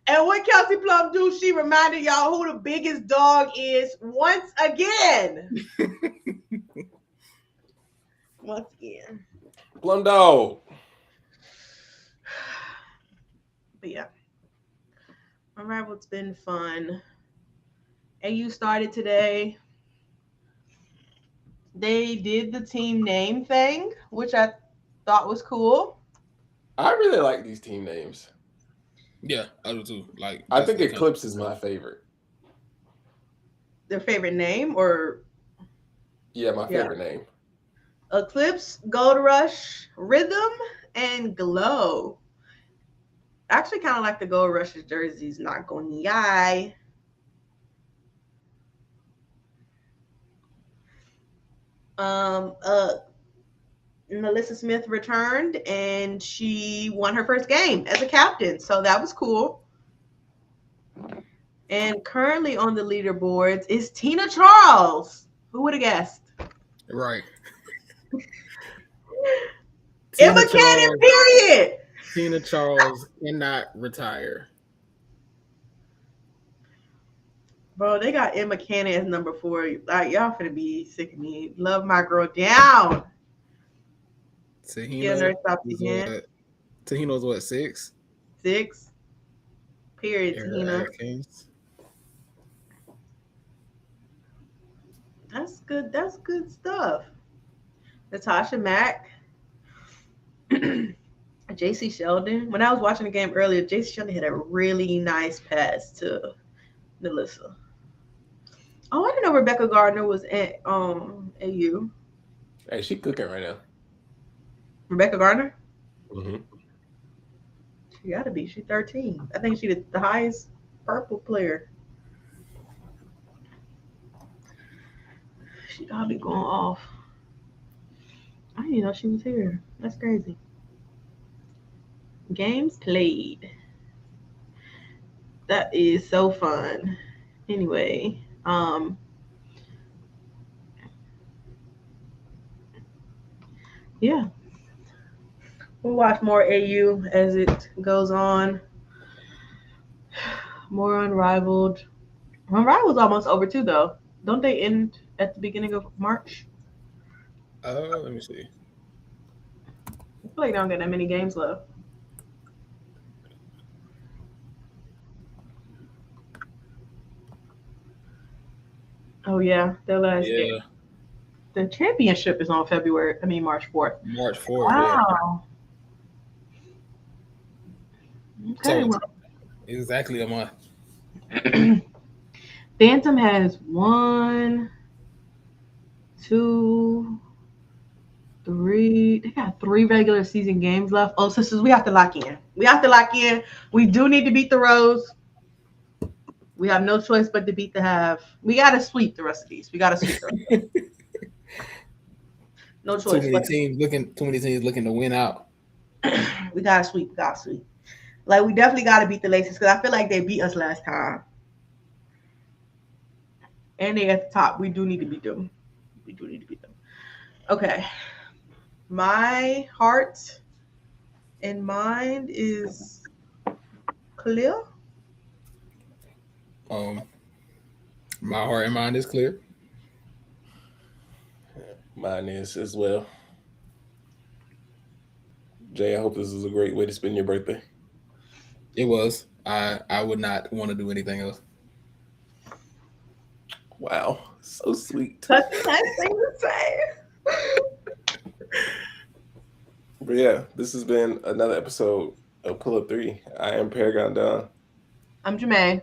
And what Kelsey Plum do, she reminded y'all who the biggest dog is once again. Once again. Plum dog. But yeah. Unrivaled's been fun. AU started today. They did the team name thing, which I thought was cool. I really like these team names. Yeah, I do too. Like, I think Eclipse is my favorite. Their favorite name, or my favorite name. Eclipse, Gold Rush, Rhythm, and Glow. I actually kind of like the Gold Rush's jerseys, not going lie. Melissa Smith returned and she won her first game as a captain, so that was cool. And currently on the leaderboards is Tina Charles. Who would have guessed? Right. Emma Cannon, period. Tina Charles cannot retire. Bro, they got Emma Cannon as number 4. Like, y'all finna be sick of me. Love my girl down. Tahino's what, 6? 6. Period, Tahina. That's good. That's good stuff. Natasha Mack, JC Sheldon. When I was watching the game earlier, JC Sheldon had a really nice pass to Melissa. Oh, I didn't know Rebecca Gardner was at AU. Hey, she cooking right now. Rebecca Gardner? Hmm. She gotta be. She's 13. I think she's the highest purple player. She gotta be going off. I didn't know she was here. That's crazy. Games played. That is so fun. Anyway, yeah. We'll watch more AU as it goes on. More Unrivaled. Unrivaled's almost over too, though. Don't they end at the beginning of March? Let me see. I feel like they don't get that many games left. Oh yeah, their last game. The championship is on March 4th. March 4th. Wow. Yeah. Okay. So exactly a month. Phantom has 1, 2, 3. They got 3 regular season games left. Oh, sisters, we have to lock in. We do need to beat the Rose. We have no choice but to beat the Have. We got to sweep the rest of these. No choice. Too many teams looking to win out. We got to sweep. Like, we definitely got to beat the Laces because I feel like they beat us last time. And they at the top. We do need to beat them. Okay. My heart and mind is clear. My heart and mind is clear. Mine is as well. Jay, I hope this is a great way to spend your birthday. It was. I would not want to do anything else. Wow, so sweet. Such a nice thing to say. But yeah, this has been another episode of Pull Up 3. I am Paragon Don. I'm Jermaine.